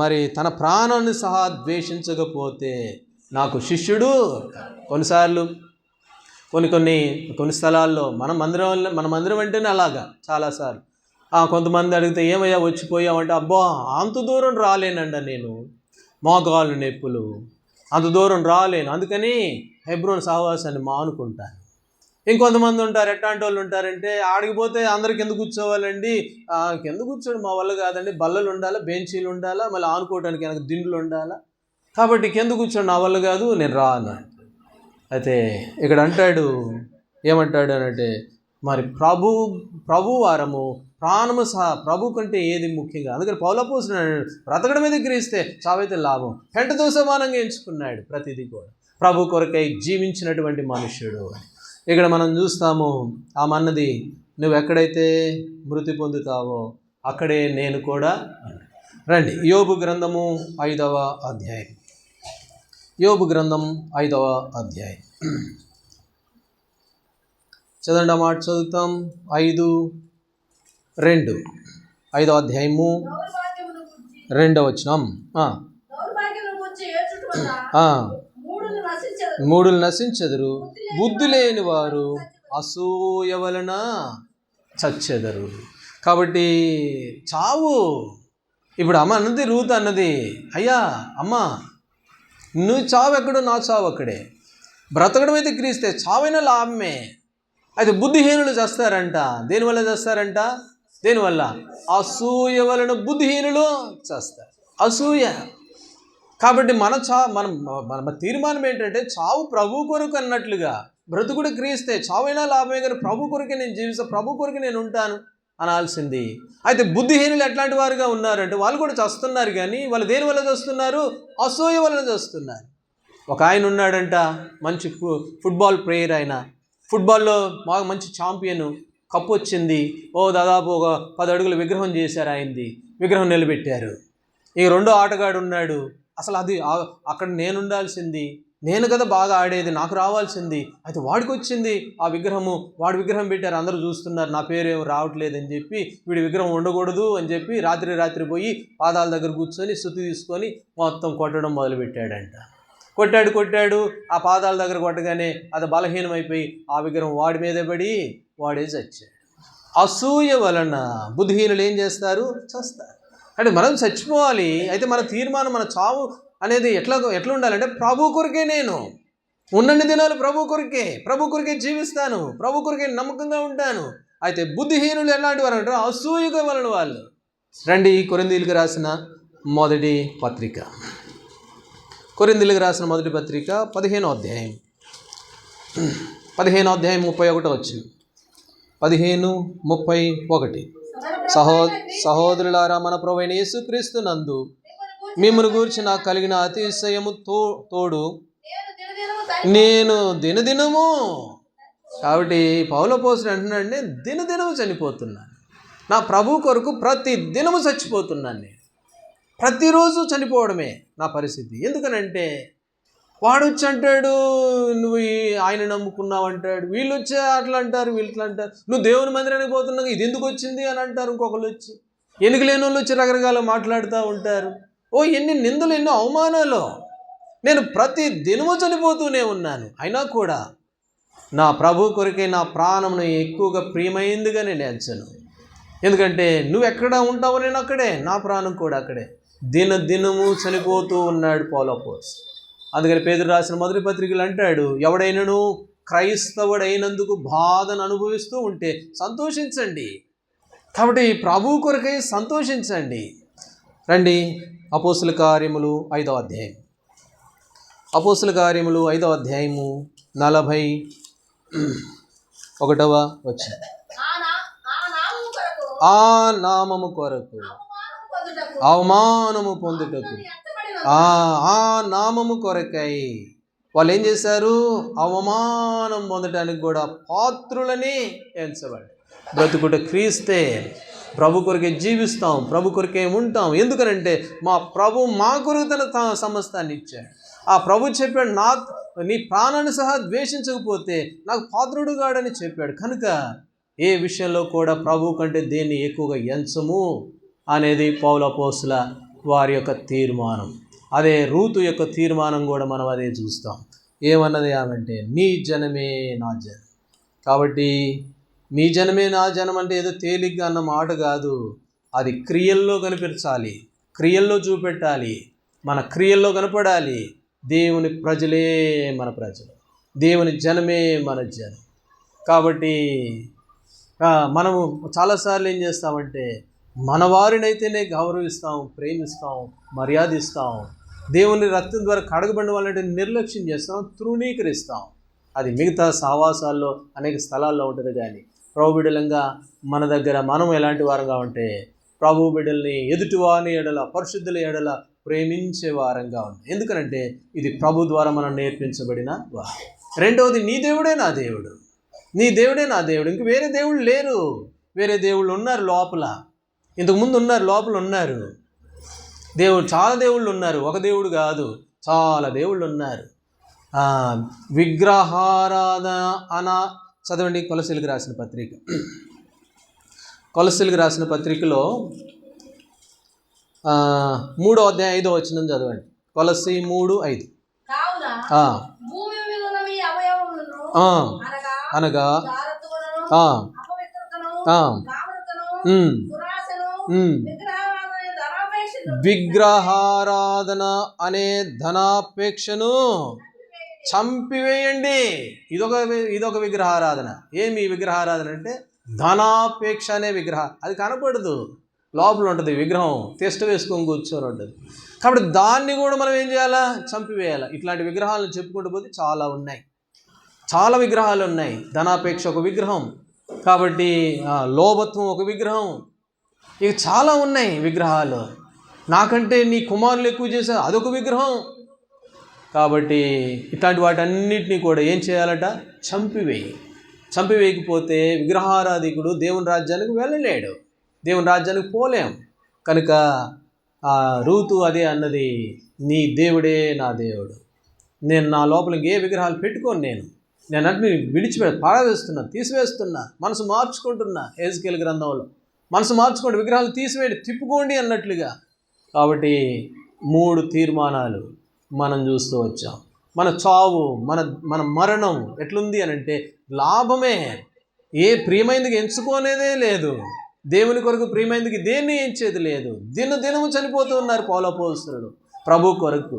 మరి తన ప్రాణాన్ని సహా ద్వేషించకపోతే నాకు శిష్యుడు. కొన్నిసార్లు కొన్ని స్థలాల్లో మన మందిరం అంటేనే అలాగా చాలాసార్లు కొంతమంది అడిగితే, ఏమయ్యా వచ్చిపోయామంటే, అబ్బా అంత దూరం రాలేనండి నేను, మోకాళ్ళు నొప్పులు, అంత దూరం రాలేను, అందుకని హెబ్రోన్ సహవాసాన్ని మానుకుంటాను. ఇంకొంతమంది ఉంటారు, ఎట్లాంటి వాళ్ళు ఉంటారంటే, ఆడికిపోతే అందరికి ఎందుకు కూర్చోవాలండి, ఎందుకు కూర్చోండి, మా వల్ల కాదండి, బల్లలు ఉండాలా, బెంచీలు ఉండాలా, మళ్ళీ ఆనుకోవడానికి వెనక దిండ్లు ఉండాలా, కాబట్టి ఎందుకు కూర్చోండి, నా వల్ల కాదు, నేను రాను. అయితే ఇక్కడ అంటాడు, ఏమంటాడు అనంటే, మరి ప్రభువారము ప్రాణము సహా ప్రభు కంటే ఏది ముఖ్యంగా. అందుకని పౌలు అపోస్తలుడు బ్రతకడం మీద క్రీస్తే, చావైతే లాభం, పెంటతో సమానంగా ఎంచుకున్నాడు. ప్రతిదీ కూడా ప్రభు కొరకై జీవించినటువంటి మనుష్యుడు. ఇక్కడ మనం చూస్తాము, ఆమెన్నది, నువ్వు ఎక్కడైతే మృతి పొందుతావో అక్కడే నేను కూడా. రండి, యోబు గ్రంథము 5వ అధ్యాయం. యోబు గ్రంథం 5వ అధ్యాయం చదవండి, ఆ మాట చదువుతాం. 5:2, 5వ అధ్యాయము 2వ వచనం. మూడులు నశించెదరు, బుద్ధి లేని వారు అసూయ వలన చచ్చెదరు. కాబట్టి చావు, ఇప్పుడు అమ్మ అన్నది, రూత్ అన్నది, అయ్యా అమ్మ నువ్వు చావు ఎక్కడో నా చావు అక్కడే, బ్రతకడం అయితే క్రీస్తే, చావైనా లాభమే. అయితే బుద్ధిహీనులు చేస్తారంట, దేనివల్ల చేస్తారంట, దేనివల్ల? అసూయ వలన బుద్ధిహీనులు చేస్తారు, అసూయ. కాబట్టి మన తీర్మానం ఏంటంటే, చావు ప్రభు కొరకు అన్నట్లుగా, బ్రతుకుడు క్రీస్తే, చావైనా లాభమే, కానీ ప్రభు కొరకే నేను జీవిస్తా, ప్రభు కొరకు నేను ఉంటాను అనాల్సింది. అయితే బుద్ధిహీనులు ఎట్లాంటి వారుగా ఉన్నారంటే, వాళ్ళు కూడా చేస్తున్నారు, కానీ వాళ్ళు దేని వల్ల చేస్తున్నారు? అసూయ వలన చేస్తున్నారు. ఒక ఆయన ఉన్నాడంట, మంచి ఫుట్బాల్ ప్లేయర్. ఆయన ఫుట్బాల్లో బాగా మంచి ఛాంపియన్, కప్పు వచ్చింది. దాదాపు ఒక 10 అడుగుల విగ్రహం చేశారు, ఆయనది విగ్రహం నిలబెట్టారు. ఇక రెండో ఆటగాడు ఉన్నాడు, అసలు అది అక్కడ నేను ఉండాల్సింది, నేను కదా బాగా ఆడేది, నాకు రావాల్సింది. అయితే వాడికి వచ్చింది ఆ విగ్రహము, వాడి విగ్రహం పెట్టారు, అందరూ చూస్తున్నారు, నా పేరు ఏమి రావట్లేదు అని చెప్పి, వీడి విగ్రహం ఉండకూడదు అని చెప్పి రాత్రి పోయి పాదాల దగ్గర కూర్చొని శుద్ధి తీసుకొని మొత్తం కొట్టడం మొదలుపెట్టాడంట. కొట్టాడు, ఆ పాదాల దగ్గర కొట్టగానే అది బలహీనమైపోయి ఆ విగ్రహం వాడి మీదే పడి వాడే చచ్చాడు. అసూయ వలన బుద్ధిహీనులు ఏం చేస్తారు? చేస్తారు. అంటే మనం చచ్చిపోవాలి. అయితే మన తీర్మానం, మన చావు అనేది ఎట్లా ఉండాలంటే, ప్రభు కొరకే నేను ఉన్నన్ని దినాలు ప్రభు కొరకే జీవిస్తాను, ప్రభు కొరకే నమ్మకంగా ఉంటాను. అయితే బుద్ధిహీనులు ఎలాంటి వారు అంటారు? అసూయగా వలన వాళ్ళు. రండి, కొరింథీయులకు రాసిన మొదటి పత్రిక కొరింథీయులకు రాసిన మొదటి పత్రిక 15వ అధ్యాయం 31వ వచనం. 15:31. సహోదరులారా, మన ప్రభువైన యేసుక్రీస్తు నందు మిమ్మల్ని గూర్చి నాకు కలిగిన అతిశయము తోడు నేను దినదినము. కాబట్టి పౌలపోస్తుడు అంటున్నాడు, నేను దినదినము చనిపోతున్నాను. నా ప్రభు కొరకు ప్రతి దినము చచ్చిపోతున్నాను. నేను ప్రతిరోజు చనిపోవడమే నా పరిస్థితి. ఎందుకనంటే వాడు వచ్చి అంటాడు, నువ్వు ఆయన నమ్ముకున్నావు అంటాడు, వీళ్ళు వచ్చి అట్లా అంటారు, వీళ్ళు ఇట్లా అంటారు, నువ్వు దేవుని మందిరానికి పోతున్నావు, ఇది ఎందుకు వచ్చింది అని అంటారు. ఇంకొకరు వచ్చి ఎన్నిక లేని వాళ్ళు వచ్చి రకరకాల మాట్లాడుతూ ఉంటారు. ఎన్ని నిందలు, ఎన్నో అవమానాలు. నేను ప్రతి దినము చనిపోతూనే ఉన్నాను. అయినా కూడా నా ప్రభు కొరకే నా ప్రాణమును ఎక్కువగా ప్రియమైందిగా నేను ఎంచను. ఎందుకంటే నువ్వు ఎక్కడ ఉంటావో నేను అక్కడే, నా ప్రాణం కూడా అక్కడే. దినదినము చనిపోతూ ఉన్నాడు పౌలపోస్తలుడు. అందుకని పేతురు రాసిన మొదటి పత్రికలు అంటాడు, ఎవడైనాను క్రైస్తవుడైనందుకు బాధను అనుభవిస్తూ ఉంటే సంతోషించండి. కాబట్టి ప్రభు కొరకై సంతోషించండి. రండి, అపోస్తుల కార్యములు 5వ అధ్యాయం. అపోస్తుల కార్యములు 5వ అధ్యాయము 41వ వచనం. ఆ నామము కొరకు అవమానము పొందుటకు, ఆ నామము కొరకై వాళ్ళు ఏం చేశారు? అవమానం పొందటానికి కూడా పాత్రులని ఎంచబడి. బ్రతుకుట క్రీస్తే, ప్రభు కొరకే జీవిస్తాం, ప్రభు కొరకే ఉంటాం. ఎందుకనంటే మా ప్రభు మా కొరకు తన సమస్తాన్ని ఇచ్చాడు. ఆ ప్రభు చెప్పాడు, నీ ప్రాణాన్ని సహా ద్వేషించకపోతే నాకు పాత్రుడు కాడని చెప్పాడు. కనుక ఏ విషయంలో కూడా ప్రభు కంటే దేన్ని ఎక్కువగా ఎంచము అనేది పౌలు అపోస్తలుల వారి యొక్క తీర్మానం. అదే రూతు యొక్క తీర్మానం కూడా మనం అదే చూస్తాం. ఏమన్నది ఆమంటే, నీ జనమే నా జనం. కాబట్టి నీ జనమే నా జనం అంటే ఏదో తేలిగ్గా అన్న మాట కాదు. అది క్రియల్లో కనిపించాలి, క్రియల్లో చూపెట్టాలి, మన క్రియల్లో కనపడాలి. దేవుని ప్రజలే మన ప్రజలు, దేవుని జనమే మన జనం. కాబట్టి మనము చాలాసార్లు ఏం చేస్తామంటే, మన వారినైతేనే గౌరవిస్తాం, ప్రేమిస్తాం, మర్యాదిస్తాం. దేవుని రక్తం ద్వారా కడగబడిన వాళ్ళంటే నిర్లక్ష్యం చేస్తాం, తృణీకరిస్తాం. అది మిగతా సావాసాల్లో అనేక స్థలాల్లో ఉంటుంది. కానీ ప్రభు బిడ్డలంగా మన దగ్గర మనం ఎలాంటి వారంగా ఉంటే, ప్రభు బిడ్డల్ని ఎదుటివాని ఎడల, పరిశుద్ధుల ఎడల ప్రేమించే వారంగా ఉంటాం. ఎందుకనంటే ఇది ప్రభు ద్వారా మనం నేర్పించబడిన వారు. రెండవది, నీ దేవుడే నా దేవుడు, నీ దేవుడే నా దేవుడు. ఇంక వేరే దేవుళ్ళు లేరు. వేరే దేవుళ్ళు ఉన్నారు లోపల, ఇంతకుముందు ఉన్నారు, లోపల ఉన్నారు. చాలా దేవుళ్ళు ఉన్నారు, ఒక దేవుడు కాదు, చాలా దేవుళ్ళు ఉన్నారు. విగ్రహారాధన చదవండి. కొలసీలకు రాసిన పత్రిక, కొలసీలకు రాసిన పత్రికలో 3వ అధ్యాయం 5వ వచనం చదవండి. కొలసీ 3:5. అనగా విగ్రహారాధన అనే ధనాపేక్షను చంపివేయండి. ఇదొక విగ్రహారాధన. ఏమి విగ్రహారాధన అంటే, ధనాపేక్ష అనే విగ్రహం. అది కనపడదు, లోపల ఉంటుంది విగ్రహం, తిష్ట వేసుకొని కూర్చొని ఉంటుంది. కాబట్టి దాన్ని కూడా మనం ఏం చేయాలా? చంపివేయాలి. ఇట్లాంటి విగ్రహాలను చెప్పుకుంటూ పోతే చాలా ఉన్నాయి, చాలా విగ్రహాలు ఉన్నాయి. ధనాపేక్ష ఒక విగ్రహం, కాబట్టి లోభత్వం ఒక విగ్రహం, ఇక చాలా ఉన్నాయి విగ్రహాలు. నాకంటే నీ కుమారులు ఎక్కువ చేశారు, అదొక విగ్రహం. కాబట్టి ఇట్లాంటి వాటన్నిటినీ కూడా ఏం చేయాలట? చంపివేయకపోతే విగ్రహారాధికుడు దేవుని రాజ్యానికి వెళ్ళలేడు, దేవుని రాజ్యానికి పోలేం. కనుక రూతు అదే అన్నది, నీ దేవుడే నా దేవుడు. నేను నా లోపల ఏ విగ్రహాలు పెట్టుకోను, నేను అన్ని పారవేస్తున్నా, తీసివేస్తున్నా, మనసు మార్చుకుంటున్నా. ఎహెజ్కేలు గ్రంథంలో మనసు మార్చుకోండి, విగ్రహాలు తీసివేయండి, తిప్పుకోండి అన్నట్లుగా. కాబట్టి 3 తీర్మానాలు మనం చూస్తూ వచ్చాం. మన చావు, మన మరణం ఎట్లుంది అని అంటే లాభమే. ఏ ప్రియమైందికి ఎంచుకోనేదే లేదు, దేవుని కొరకు ప్రియమైందికి దేన్ని ఎంచేది లేదు. దినదినము చనిపోతూ ఉన్నారు పౌలు అపోస్తలుడు ప్రభు కొరకు.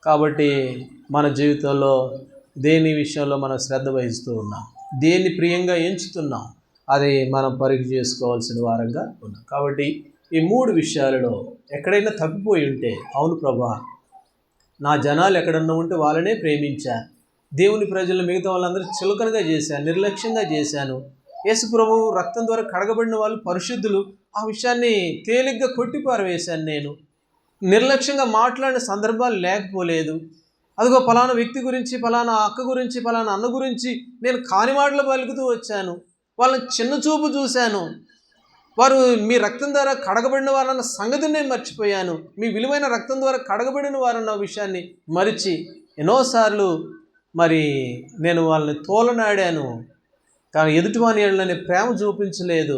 కాబట్టి మన జీవితంలో దేని విషయంలో మనం శ్రద్ధ వహిస్తూ ఉన్నాం, దేన్ని ప్రియంగా ఎంచుతున్నాం, అది మనం పరీక్ష చేసుకోవాల్సిన వారంగా ఉన్నాం. కాబట్టి ఈ 3 విషయాలలో ఎక్కడైనా తప్పిపోయి ఉంటే, అవును ప్రభా నా జనాలు ఎక్కడన్నా ఉంటే వాళ్ళనే ప్రేమించా. దేవుని ప్రజలు మిగతా వాళ్ళందరూ చులకనగా చేశాను, నిర్లక్ష్యంగా చేశాను. యేసు ప్రభువు రక్తం ద్వారా కడగబడిన వాళ్ళు పరిశుద్ధులు, ఆ విషయాన్ని తేలిగ్గా కొట్టిపారవేశాను. నేను నిర్లక్ష్యంగా మాట్లాడిన సందర్భాలు లేకపోలేదు. అదిగో ఫలానా వ్యక్తి గురించి, ఫలానా అక్క గురించి, ఫలానా అన్న గురించి నేను కాని మాటలు పలుకుతూ వచ్చాను. వాళ్ళని చిన్న చూపు చూశాను. వారు మీ రక్తం ద్వారా కడగబడిన వారన్న సంగతిని నేను మర్చిపోయాను. మీ విలువైన రక్తం ద్వారా కడగబడిన వారన్న విషయాన్ని మరిచి ఎన్నోసార్లు మరి నేను వాళ్ళని తోలనాడాను. కానీ ఎదుటివాని ఏళ్ళని ప్రేమ చూపించలేదు.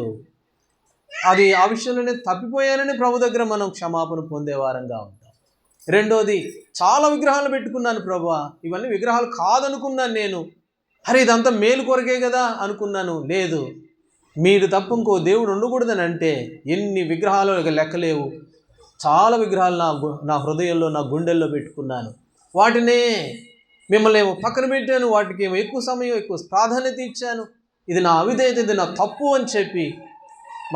అది ఆ విషయంలోనే తప్పిపోయానని ప్రభు దగ్గర మనం క్షమాపణ పొందేవారంగా ఉంటాం. రెండోది, చాలా విగ్రహాలు పెట్టుకున్నాను ప్రభువా, ఇవన్నీ విగ్రహాలు కాదనుకున్నాను నేను. అరే ఇదంతా మేలు కొరకే కదా అనుకున్నాను. లేదు, మీరు తప్ప ఇంకో దేవుడు ఉండకూడదని అంటే ఎన్ని విగ్రహాలు లెక్కలేవు. చాలా విగ్రహాలు నా హృదయంలో, నా గుండెల్లో పెట్టుకున్నాను. వాటినే మిమ్మల్ని ఏమో పక్కన పెట్టాను, వాటికి ఏమో ఎక్కువ సమయం, ఎక్కువ ప్రాధాన్యత ఇచ్చాను. ఇది నా అవిధేయత, ఇది నా తప్పు అని చెప్పి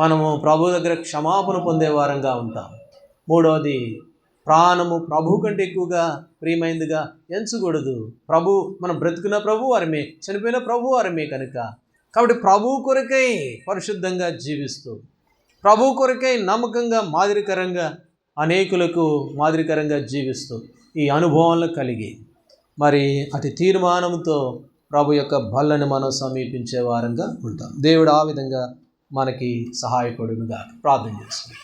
మనము ప్రభు దగ్గర క్షమాపణ పొందేవారంగా ఉంటాం. మూడవది, ప్రాణము ప్రభు కంటే ఎక్కువగా ప్రియమైందిగా ఎంచకూడదు. ప్రభు, మనం బ్రతుకున్న ప్రభు వారమే, చనిపోయిన ప్రభు వారమే కనుక. కాబట్టి ప్రభు కొరకై పరిశుద్ధంగా జీవిస్తూ, ప్రభు కొరకై నమ్మకంగా, మాదిరికరంగా, అనేకులకు మాదిరికరంగా జీవిస్తూ ఈ అనుభవాలను కలిగి మరి అతి తీర్మానంతో ప్రభు యొక్క బల్లని మనం సమీపించే వారంగా ఉంటాం. దేవుడు ఆ విధంగా మనకి సహాయపడునుగా. ప్రార్థన చేస్తున్నాం.